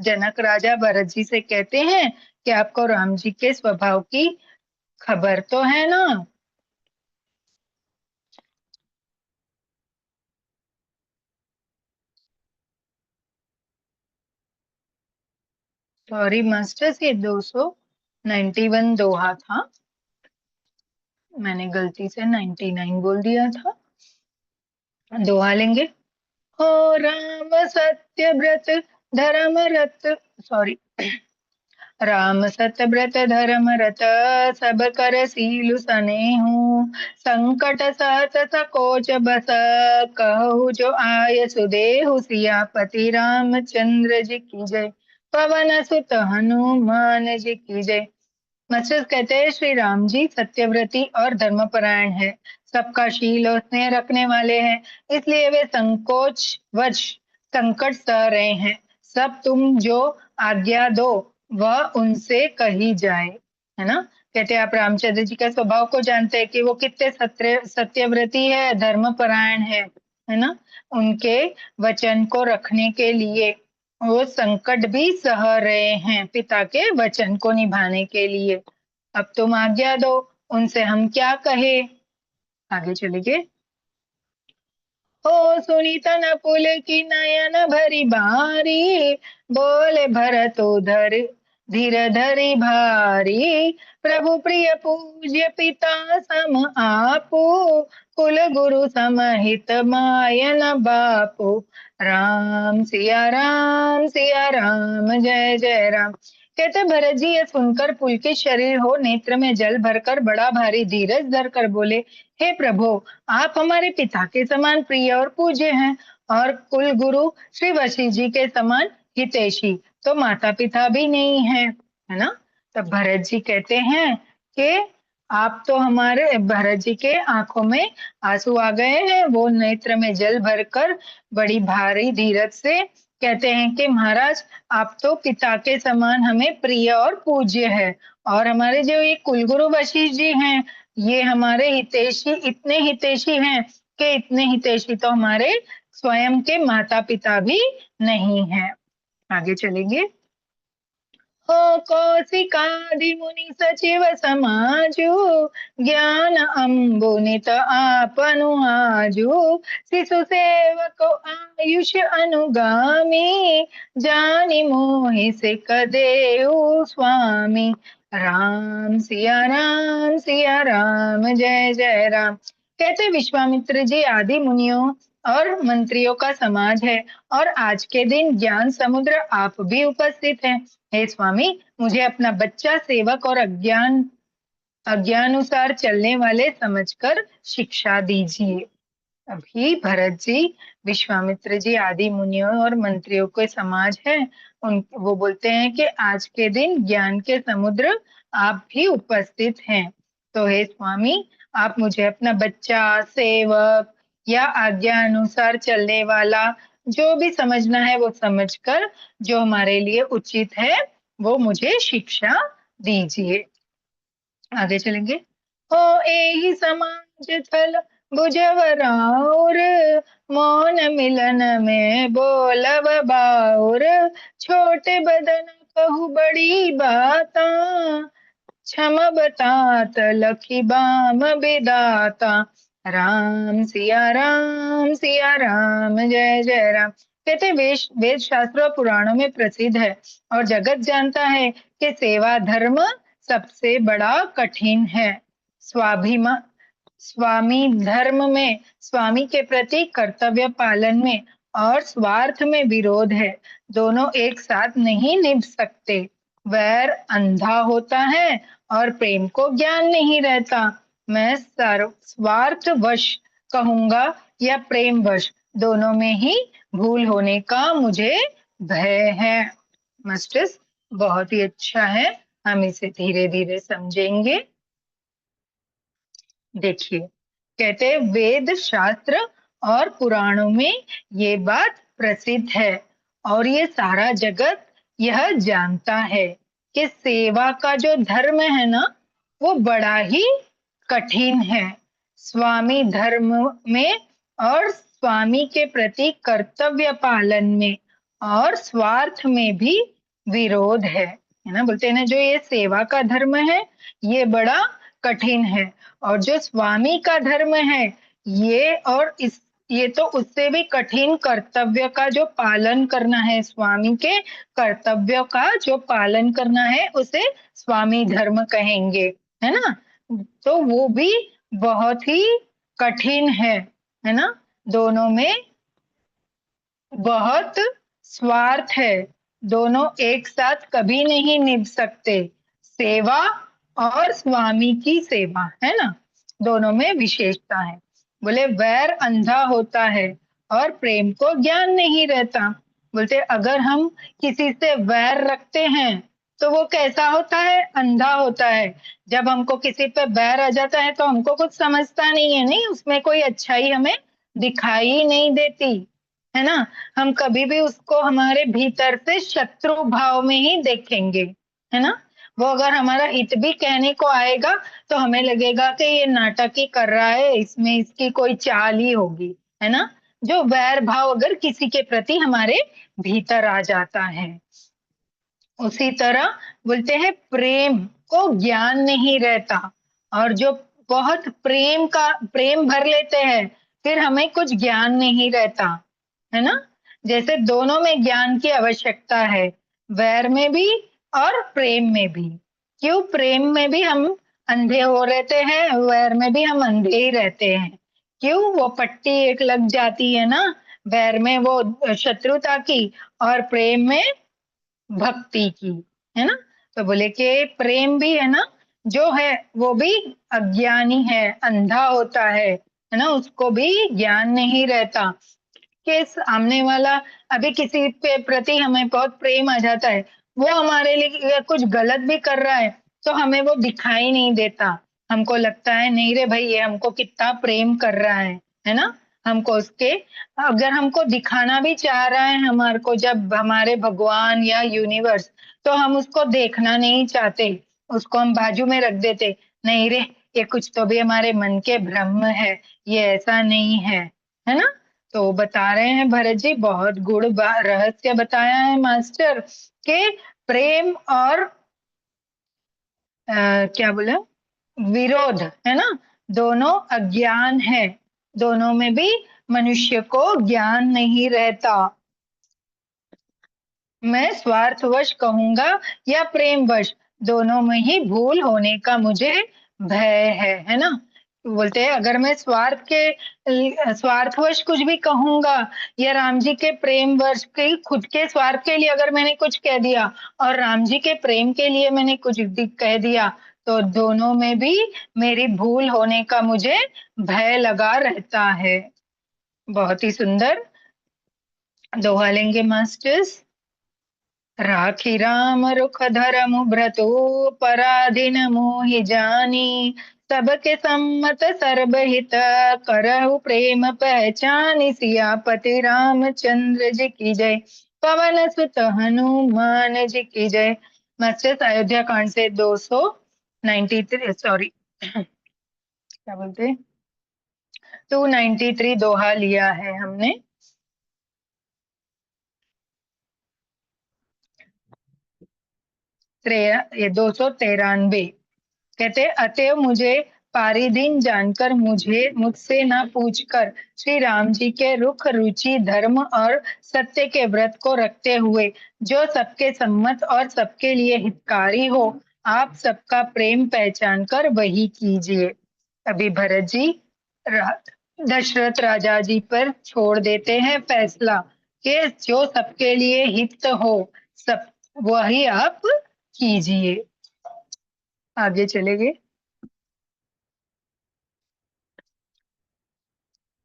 जनक राजा भरत जी से कहते हैं कि आपको राम जी के स्वभाव की खबर तो है ना? सॉरी मास्टर्स, ये 291 दोहा था, मैंने गलती से 99 बोल दिया था। दोहा लेंगे। हो राम सत्य व्रत धर्म रत, सॉरी, राम सत्य व्रत धर्म रत, सब कर सीलु सनेहु। संकट सहत सकोच बस, कहु जो आय सुदेहु। सियापति रामचंद्र जी की जय, पवन सुत हनुमान जी की जय। मत्स्य कहते हैं श्री राम जी सत्यव्रती और धर्मपरायण है, सबका शील और स्नेह रखने वाले हैं, इसलिए वे संकोच वश संकट सह रहे हैं। सब तुम जो आज्ञा दो वह उनसे कही जाए, है ना? कहते हैं आप रामचंद्र जी के स्वभाव को जानते हैं कि वो कितने सत्यव्रती है, धर्मपरायण है ना? उनके वचन को रखने के लिए वो संकट भी सह रहे हैं पिता के वचन को निभाने के लिए। अब तुम आज्ञा दो, उनसे हम क्या कहे। आगे चलेंगे। ओ सुनी तन पुल की नयन भरी बारी, बोले भरत उधर धीर धरी भारी। प्रभु प्रिय पूज्य पिता सम आपू, कुल गुरु समहित मायन बापू। राम सिया राम जय जय राम। कहते भरत जी ये सुनकर पुलकित शरीर हो नेत्र में जल भरकर बड़ा भारी धीरज धरकर बोले, हे प्रभु, आप हमारे पिता के समान प्रिय और पूज्य हैं और कुल गुरु श्री वशिष्ठ जी के समान हितैषी तो माता पिता भी नहीं है, है ना। तब भरत जी कहते हैं कि आप तो हमारे, भरत जी के आंखों में आंसू आ गए हैं, वो नेत्र में जल भरकर बड़ी भारी धीरज से कहते हैं कि महाराज आप तो पिता के समान हमें प्रिय और पूज्य है, और हमारे जो ये कुलगुरु वशिष्ठ जी हैं ये हमारे हितैषी, इतने हितैषी हैं कि इतने हितैषी तो हमारे स्वयं के माता पिता भी नहीं है। आगे चलेंगे। हो कौशिकादि मुनि सचिव समाजु, ज्ञान अम्बुनित आपनु आजु। शिशु सेवक आयुष अनुगामी, जानी मोहि से कदेउ स्वामी। सिया राम जय जय राम। कहते विश्वामित्र जी आदि मुनियों और मंत्रियों का समाज है, और आज के दिन ज्ञान समुद्र आप भी उपस्थित हैं। हे स्वामी, मुझे अपना बच्चा सेवक और अज्ञानुसार चलने वाले समझकर शिक्षा दीजिए। अभी भरत जी विश्वामित्र जी आदि मुनियों और मंत्रियों के समाज है, वो बोलते हैं कि आज के दिन ज्ञान के समुद्र आप भी उपस्थित हैं, तो हे स्वामी आप मुझे अपना बच्चा सेवक या आज्ञा अनुसार चलने वाला जो भी समझना है वो समझकर जो हमारे लिए उचित है वो मुझे शिक्षा दीजिए। आगे चलेंगे। हो एहि समाज थल बुझवराउर, मौन मिलन में बोलब बाउर। छोटे बदन कहू बड़ी बाता, क्षम बतात लखी बाम विदाता। सिया राम जय जय राम। कहते वेद शास्त्र और पुराणों में प्रसिद्ध है और जगत जानता है कि सेवा धर्म सबसे बड़ा कठिन है। स्वाभिमान, स्वामी धर्म में स्वामी के प्रति कर्तव्य पालन में और स्वार्थ में विरोध है, दोनों एक साथ नहीं निभ सकते। वैर अंधा होता है और प्रेम को ज्ञान नहीं रहता। मैं स्वार्थ वश कहूंगा या प्रेम वश, दोनों में ही भूल होने का मुझे भय है। मास्टर्स बहुत ही अच्छा है, हम इसे धीरे धीरे समझेंगे। देखिए, कहते वेद शास्त्र और पुराणों में ये बात प्रसिद्ध है और ये सारा जगत यह जानता है कि सेवा का जो धर्म है ना वो बड़ा ही कठिन है। स्वामी धर्म में और स्वामी के प्रति कर्तव्य पालन में और स्वार्थ में भी विरोध है ना। बोलते हैं ना जो ये सेवा का धर्म है ये बड़ा कठिन है, और जो स्वामी का धर्म है ये तो उससे भी कठिन कर्तव्य का जो पालन करना है, स्वामी के कर्तव्यों का जो पालन करना है उसे स्वामी धर्म कहेंगे, है ना। तो वो भी बहुत ही कठिन है ना। दोनों में बहुत स्वार्थ है, दोनों एक साथ कभी नहीं निभ सकते। सेवा और स्वामी की सेवा, है ना, दोनों में विशेषता है। बोले वैर अंधा होता है और प्रेम को ज्ञान नहीं रहता। बोलते अगर हम किसी से वैर रखते हैं तो वो कैसा होता है, अंधा होता है। जब हमको किसी पे बैर आ जाता है तो हमको कुछ समझता नहीं है, नहीं उसमें कोई अच्छाई हमें दिखाई नहीं देती, है ना। हम कभी भी उसको हमारे भीतर से शत्रु भाव में ही देखेंगे, है ना। वो अगर हमारा हित भी कहने को आएगा तो हमें लगेगा कि ये नाटक ही कर रहा है, इसमें इसकी कोई चाल ही होगी, है ना। जो वैर भाव अगर किसी के प्रति हमारे भीतर आ जाता है। उसी तरह बोलते हैं प्रेम को ज्ञान नहीं रहता, और जो बहुत प्रेम भर लेते हैं फिर हमें कुछ ज्ञान नहीं रहता, है ना। जैसे दोनों में ज्ञान की आवश्यकता है, वैर में भी और प्रेम में भी। क्यों प्रेम में भी हम अंधे हो रहते हैं, वैर में भी हम अंधे ही रहते हैं। क्यों, वो पट्टी एक लग जाती है ना, वैर में वो शत्रुता की और प्रेम में भक्ति की, है ना। तो बोले कि प्रेम भी है ना, जो है वो भी अज्ञानी है, अंधा होता है ना, उसको भी ज्ञान नहीं रहता कि सामने वाला अभी किसी के प्रति हमें बहुत प्रेम आ जाता है, वो हमारे लिए कुछ गलत भी कर रहा है तो हमें वो दिखाई नहीं देता। हमको लगता है नहीं रे भाई, ये हमको कितना प्रेम कर रहा है ना। हमको उसके, अगर हमको दिखाना भी चाह रहा है हमारे को, जब हमारे भगवान या यूनिवर्स, तो हम उसको देखना नहीं चाहते, उसको हम बाजू में रख देते। नहीं रे, ये कुछ तो भी हमारे मन के भ्रम है, ये ऐसा नहीं है ना। तो बता रहे हैं भरत जी, बहुत गुड़ रहस्य बताया है मास्टर के प्रेम और क्या बोला, विरोध, है ना, दोनों अज्ञान है, दोनों में भी मनुष्य को ज्ञान नहीं रहता। मैं स्वार्थवश कहूंगा या प्रेमवश, दोनों में ही भूल होने का मुझे भय है ना। बोलते हैं अगर मैं स्वार्थवश कुछ भी कहूंगा, या राम जी के प्रेमवश के खुद के स्वार्थ के लिए अगर मैंने कुछ कह दिया और राम जी के प्रेम के लिए मैंने कुछ कह दिया, तो दोनों में भी मेरी भूल होने का मुझे भय लगा रहता है। बहुत ही सुंदर दोहा लेंगे मास्टर्स। राखी राम रुख धरम भ्रतो, पराधीन मोहि जानी, सबके सम्मत सर्वहित, करहु प्रेम पहचानी, सियापति रामचंद्र जी की जय, पवन सुत हनुमान जी की जय। मास्टर्स अयोध्या कांड से 293, सॉरी क्या बोलते, 293 दोहा लिया है हमने। ये 293 कहते, अतएव मुझे पारिदीन जानकर मुझसे न पूछकर श्री राम जी के रुख रुचि धर्म और सत्य के व्रत को रखते हुए, जो सबके सम्मत और सबके लिए हितकारी हो, आप सबका प्रेम पहचान कर वही कीजिए। अभी भरत जी रा- दशरथ राजा जी पर छोड़ देते हैं फैसला कि जो सबके लिए हित हो, सब वही आप कीजिए। आगे चलेंगे।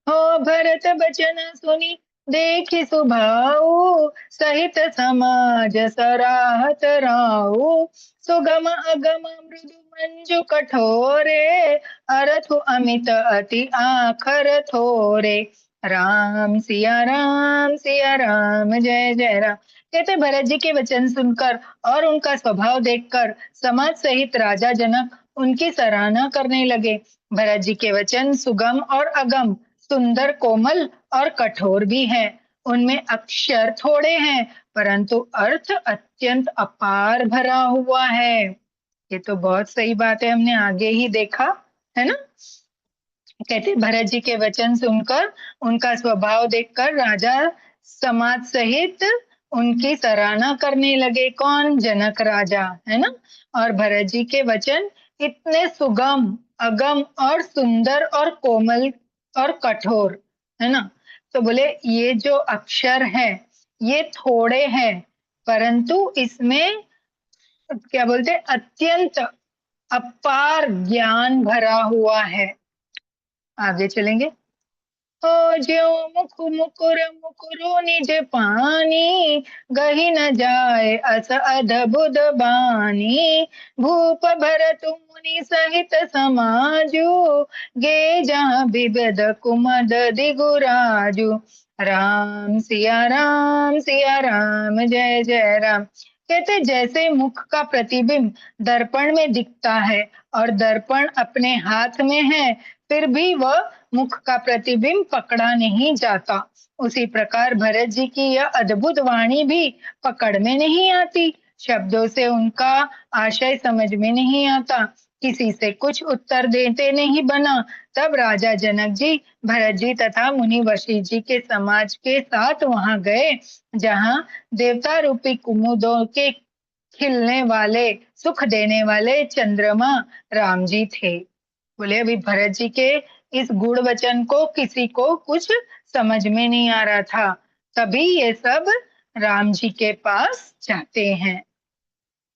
हो भरत बचन सुनी, देखि सुभाऊ, सहित समाज सराहत राऊ, सुगम अगम मृदु मंजु कठोरे, अरथु अमित अति आखर थोरे, सिया राम जय जय राम। कहते भरत जी के वचन सुनकर और उनका स्वभाव देखकर समाज सहित राजा जनक उनकी सराहना करने लगे। भरत जी के वचन सुगम और अगम, सुंदर, कोमल और कठोर भी हैं। उनमें अक्षर थोड़े हैं परंतु अर्थ अत्यंत अपार भरा हुआ है। ये तो बहुत सही बात है, हमने आगे ही देखा, है ना। कहते भरत जी के वचन सुनकर, उनका स्वभाव देखकर राजा समाज सहित उनकी सराहना करने लगे। कौन, जनक राजा, है ना। और भरत जी के वचन इतने सुगम, अगम और सुंदर और कोमल और कठोर, है ना। तो बोले ये जो अक्षर है ये थोड़े हैं परंतु इसमें क्या बोलते, अत्यंत अपार ज्ञान भरा हुआ है। आगे चलेंगे। हो ज्यो मुख मुकुर मुकुरु निज पानी, गही न जाए अस अद्भुत बानी, भूप भरत मुनि सहित समाजु, गे जहाँ विविध कुमद दिगुराजु, सिया राम जय जय राम। कहते जैसे मुख का प्रतिबिंब दर्पण में दिखता है और दर्पण अपने हाथ में है, फिर भी वह मुख का प्रतिबिंब पकड़ा नहीं जाता, उसी प्रकार भरत जी की यह अद्भुत वाणी भी पकड़ में नहीं आती। शब्दों से उनका आशय समझ में नहीं आता, किसी से कुछ उत्तर देते नहीं बना। तब राजा जनक जी भरत जी तथा मुनि वशिष्ठ जी के समाज के साथ वहां गए, जहां देवता रूपी कुमुदों के खिलने वाले, सुख देने वाले चंद्रमा राम जी थे। बोले अभी भरत जी के इस गुण वचन को किसी को कुछ समझ में नहीं आ रहा था, तभी ये सब राम जी के पास जाते हैं।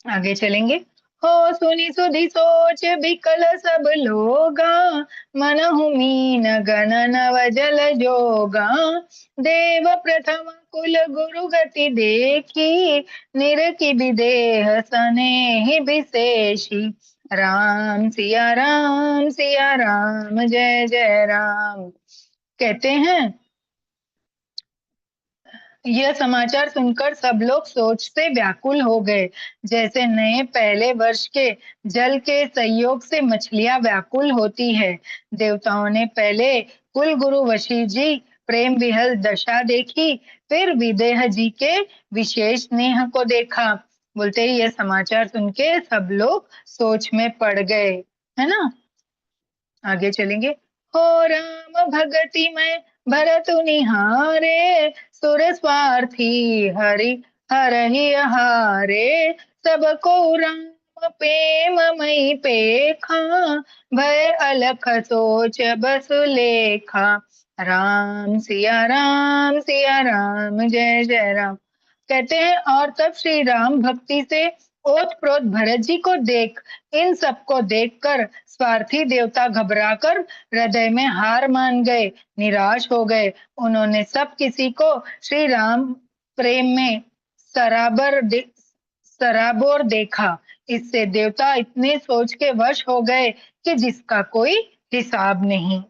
आगे चलेंगे। हो सुनी सुधी सोच बिकल सब लोगा, मनहु मीन गणन वजल जोगा। देव प्रथम कुल गुरु गति देखी, निरखी विदेह सनेहि विशेषी। राम सिया राम जय जय राम। कहते हैं यह समाचार सुनकर सब लोग सोच से व्याकुल हो गए, जैसे नए पहले वर्ष के जल के संयोग से मछलियां व्याकुल होती है। देवताओं ने पहले कुल गुरु वशिष्ठ जी प्रेम विहल दशा देखी, फिर विदेह जी के विशेष स्नेह को देखा। बोलते ही यह समाचार सुन के सब लोग सोच में पड़ गए, है ना। आगे चलेंगे। हो राम भगति में भरत निहारे, सुर स्वार्थी हरि हरहि हारे। सबको राम प्रेम मई पेखा, भय अलख सोच बस लेखा। राम सिया राम जय जय राम। कहते हैं और तब श्री राम भक्ति से ओत प्रोत भरत जी को देख, इन सबको देखकर स्वार्थी देवता घबराकर हृदय में हार मान गए, निराश हो गए। उन्होंने सब किसी को श्री राम प्रेम में सराबोर देखा। इससे देवता इतने सोच के वश हो गए कि जिसका कोई हिसाब नहीं।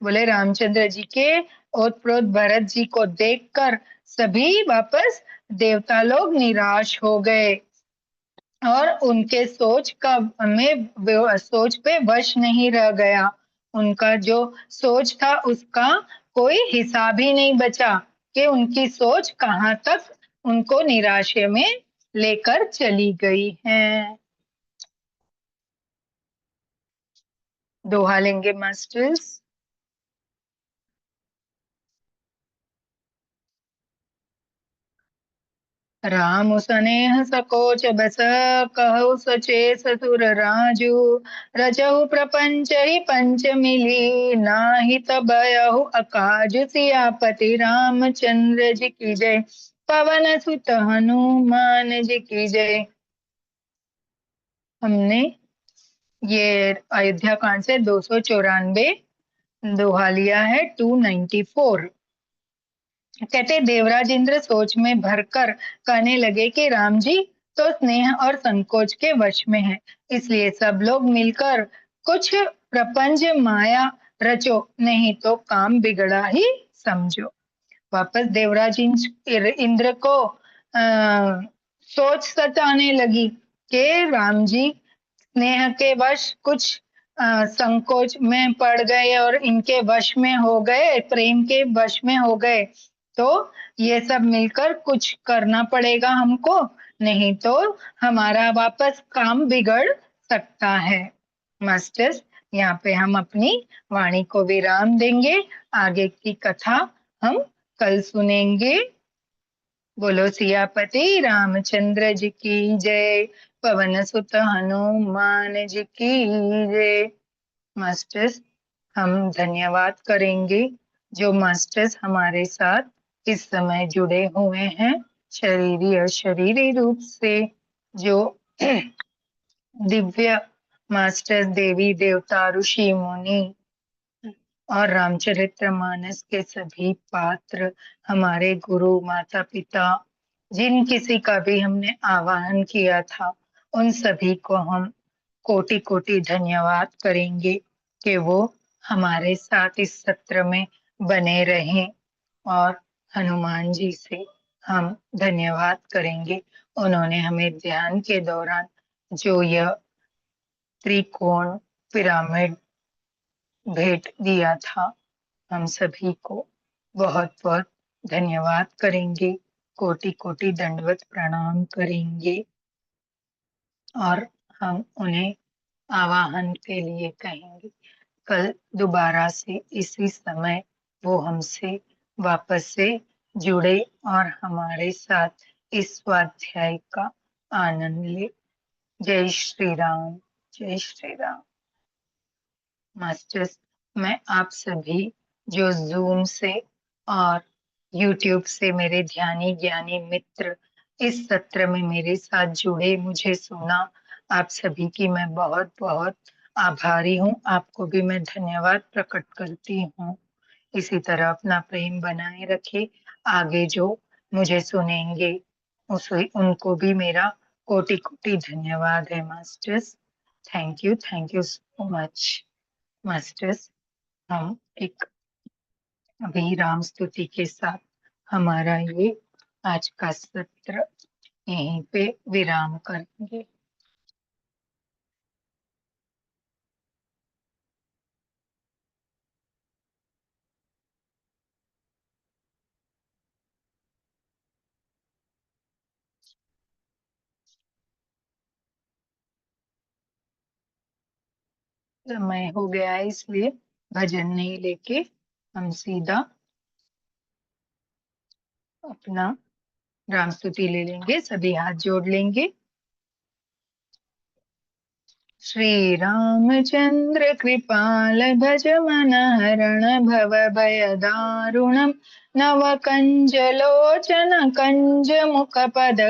बोले रामचंद्र जी के ओतप्रोत भरत जी को देखकर सभी वापस देवता लोग निराश हो गए और उनके सोच पे वश नहीं रह गया। उनका जो सोच था उसका कोई हिसाब ही नहीं बचा कि उनकी सोच कहाँ तक उनको निराशे में लेकर चली गई है। दोहा लेंगे मास्टर्स। राम सनेह सकोच बस, कहु सचे ससुर राजू। रचहु प्रपंच ही पंच मिली, नाही तबयहु अकाज। सियापति रामचंद्र जी की जय, पवन सुत हनुमान जी की जय। हमने ये अयोध्या कांड से 294 दोहा लिया है, 294। कहते देवराज इंद्र सोच में भरकर कहने लगे कि राम जी तो स्नेह और संकोच के वश में है, इसलिए सब लोग मिलकर कुछ प्रपंच माया रचो, नहीं तो काम बिगड़ा ही समझो। वापस देवराज इंद्र को सोच सताने लगी कि राम जी स्नेह के वश कुछ संकोच में पड़ गए और इनके वश में हो गए, प्रेम के वश में हो गए, तो ये सब मिलकर कुछ करना पड़ेगा हमको, नहीं तो हमारा वापस काम बिगड़ सकता है। मास्टर्स यहाँ पे हम अपनी वाणी को विराम देंगे, आगे की कथा हम कल सुनेंगे। बोलो सियापति रामचंद्र जी की जय, पवन सुत हनुमान जी की जय। मास्टर्स हम धन्यवाद करेंगे जो मास्टर्स हमारे साथ इस समय जुड़े हुए हैं, शरीरी और शरीरी रूप से, जो दिव्य मास्टर्स देवी देवता ऋषि मुनि और रामचरितमानस के सभी पात्र, हमारे गुरु माता पिता, जिन किसी का भी हमने आवाहन किया था, उन सभी को हम कोटि कोटि धन्यवाद करेंगे कि वो हमारे साथ इस सत्र में बने रहें। और हनुमान जी से हम धन्यवाद करेंगे, उन्होंने हमें ध्यान के दौरान जो यह त्रिकोण पिरामिड भेंट दिया था, हम सभी को बहुत बहुत धन्यवाद करेंगे, कोटि कोटि दंडवत प्रणाम करेंगे और हम उन्हें आवाहन के लिए कहेंगे। कल दोबारा से इसी समय वो हमसे वापस से जुड़े और हमारे साथ इस स्वाध्याय का आनंद ले। जय श्री राम, जय श्री राम। मास्टर्स, मैं आप सभी जो जूम से और यूट्यूब से मेरे ध्यानी ज्ञानी मित्र इस सत्र में मेरे साथ जुड़े, मुझे सुना, आप सभी की मैं बहुत बहुत आभारी हूँ। आपको भी मैं धन्यवाद प्रकट करती हूँ। इसी तरह अपना प्रेम बनाए रखे। आगे जो मुझे सुनेंगे उनको भी मेरा कोटि कोटि धन्यवाद है। Masters, thank you so much. Masters, हम एक अभी राम स्तुति के साथ हमारा ये आज का सत्र यहीं पे विराम करेंगे। समय हो गया है इसलिए भजन नहीं लेके हम सीधा अपना राम स्तुति ले लेंगे। सभी हाथ जोड़ लेंगे। श्री रामचंद्र कृपाल भज मन हरण भव भय दारुणम नव कंज लोचन कंज मुख पद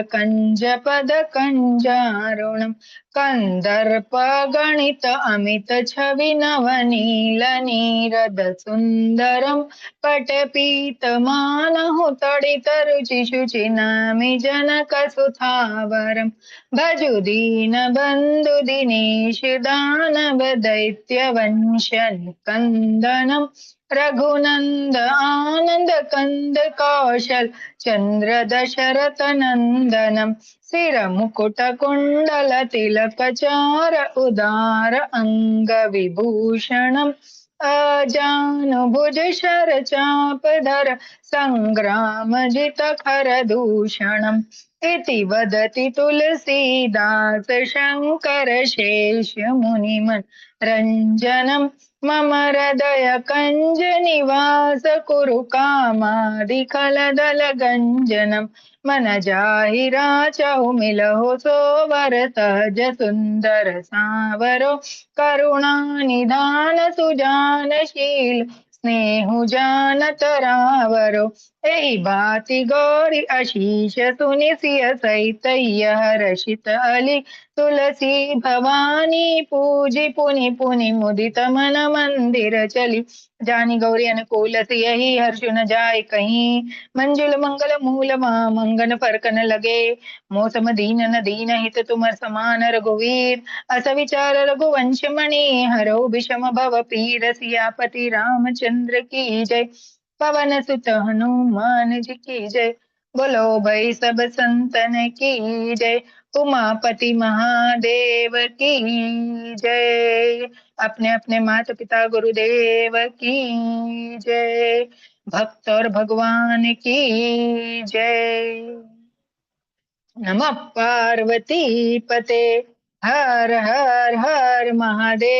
कंजारुणम कंदर्प गणित अमित छवि नव नील नीरद सुंदरम पटपीत मानहु तड़ित रुचि शुचि नामि जनक सुधावरम भजु दीन बंधु दिनेश दानव दैत्य वंश निकंदनम रघुनंद आनंद कंद कौशल चंद्र दशरथ नंदनम सिर मुकुट कुंडल तिलक चार उदार अंग विभूषणम अजानुभुज शर चाप धर संग्राम जित खर दूषणम इति वदति तुलसीदास शंकर शेष मुनिमन रंजनम मम हृदय कंज निवास कुरु कामादि खलदल गंजनम मन जाहि राचहु मिलहु सोवर सहज सुंदर सावरो करुणा निधान सुजानशील स्नेहु जानत रावरो एहि भांति गौरी अशीष सुनि सिय सहित हर्षित अली तुलसी भवानी पूजी पुनि पुनि मुदित मन मंदिर चली जानी गौरी अनुकूल यही हर्ष न जाय कहीं मंजुल मंगल मूल मंगन फरकन लगे मौसम दीन न दीन हित तुमर समान रघुवीर अस विचार रघुवंश मणि हरो विषम भव पीर सियापति रामचंद्र की जय पवन सुत हनुमान जी की जय बोलो भाई सब संतन की जय उमापति महादेव की जय अपने अपने माता पिता गुरुदेव की जय भक्त और भगवान की जय नमः पार्वती पते हर हर हर महादेव।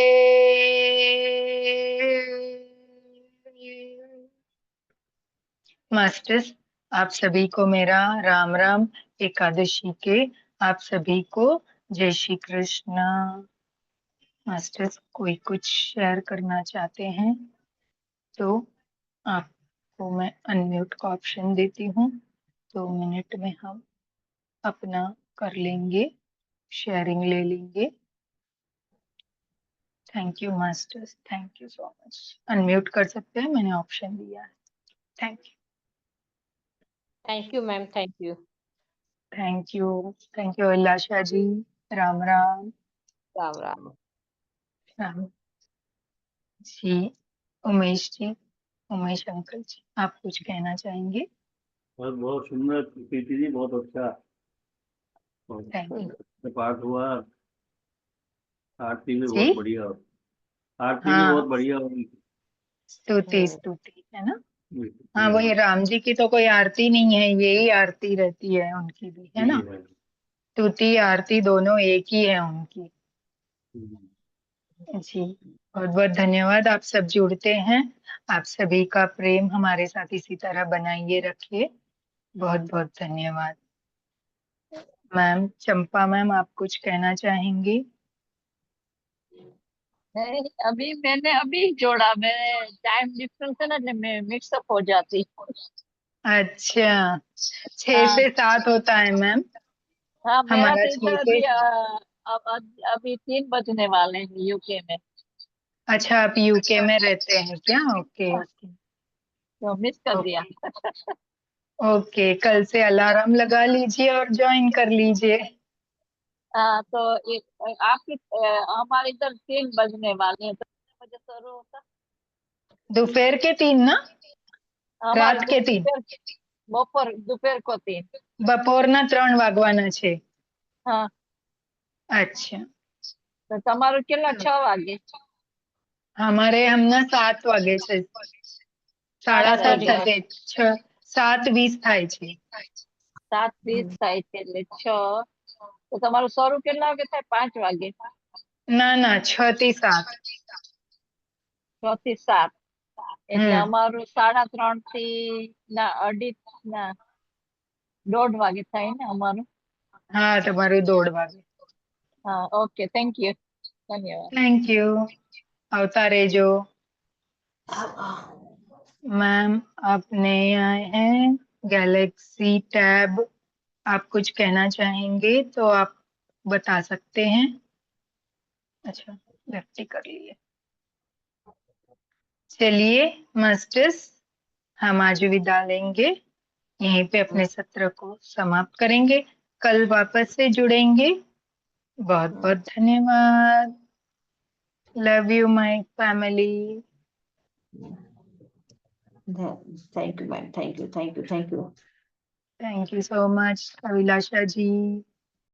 मास्टर्स, आप सभी को मेरा राम राम। एकादशी के आप सभी को जय श्री कृष्ण। मास्टर्स, कोई कुछ शेयर करना चाहते हैं तो आपको मैं अनम्यूट का ऑप्शन देती हूँ। 2 मिनट में हम अपना कर लेंगे, शेयरिंग ले लेंगे। Thank you masters, thank you so much. Unmute कर सकते हैं, मैंने ऑप्शन दिया है। Thank you. Thank you ma'am, thank you. Thank you, thank you Abhilasha ji. Ram Ram. Ram Ram. Ram ji. Umesh ji, Umesh uncle ji, आप कुछ कहना चाहेंगे? बहुत सुंदर प्रीति जी, बहुत अच्छा थैंक यू पाठ हुआ। आरती भी जी। बहुत बढ़िया, आरती भी बहुत हाँ बढ़िया हुई। स्तुति स्तुति, है ना। हाँ हम्म, वही, राम जी की तो कोई आरती नहीं है, यही आरती रहती है उनकी भी, है ना। ठीक है। स्तुति आरती दोनों एक ही है उनकी। हम्म, जी, बहुत बहुत धन्यवाद। आप सब जुड़ते हैं, आप सभी का प्रेम हमारे साथ इसी तरह बनाइए रखिए। बहुत बहुत धन्यवाद। मैम, चंपा मैम, आप कुछ कहना चाहेंगी? नहीं, अभी मैंने अभी जोड़ा, मैं टाइम डिफरेंस है ना, मैं मिक्सअप हो जाती। अच्छा, 6 हाँ से 7 होता है मैम, हाँ, मेरा हमारा तो 6 इधर से। अभी अभी 3 बजने वाले हैं यूके में, अच्छा, आप यूके में रहते हैं क्या? ओके ओके तो मिस कर दिया। ओके ओके, कल से अलार्म लगा लीजिए और ज्वाइन कर लीजिए। हाँ, तो आपके हमारे इधर 3 बजने वाले हैं, तो कितने बजे शुरू होता? दोपहर के 3 ना? हमारे रात के 3? दोपहर दोपहर को 3। બપોરના 3 વાગવાના છે। हाँ, अच्छा, તો તમારું કેટલા 6 વાગે? हमारे हमना 7 વાગે છે, 7 7:30 વાગે, થશે, 7:20 થાય છે। 7:20 થાય છે એટલે 6, તો તમારું શરૂ કેટલા વાગે થાય? 5 વાગે? ના ના, 6 થી 7। 6 થી 7, એટલે હમ, અમારું 3:30 થી ના 2:30 ના 1:30 વાગે થાય ને અમારું। હા તમારું 1:30 વાગે। हाँ, ओके, थैंक यू, धन्यवाद। થેન્ક યુ, આવતા રહેજો। मैम, आप नए आए हैं, गैलेक्सी टैब, आप कुछ कहना चाहेंगे तो आप बता सकते हैं। अच्छा, लेफ्ट ही कर लिए। चलिए मास्टर्स, हम आज विदा लेंगे, यहीं पे अपने सत्र को समाप्त करेंगे, कल वापस से जुड़ेंगे। बहुत बहुत धन्यवाद। Love you my family. Thank you ma'am, thank you, thank you, thank you. Thank you so much Abhilasha ji.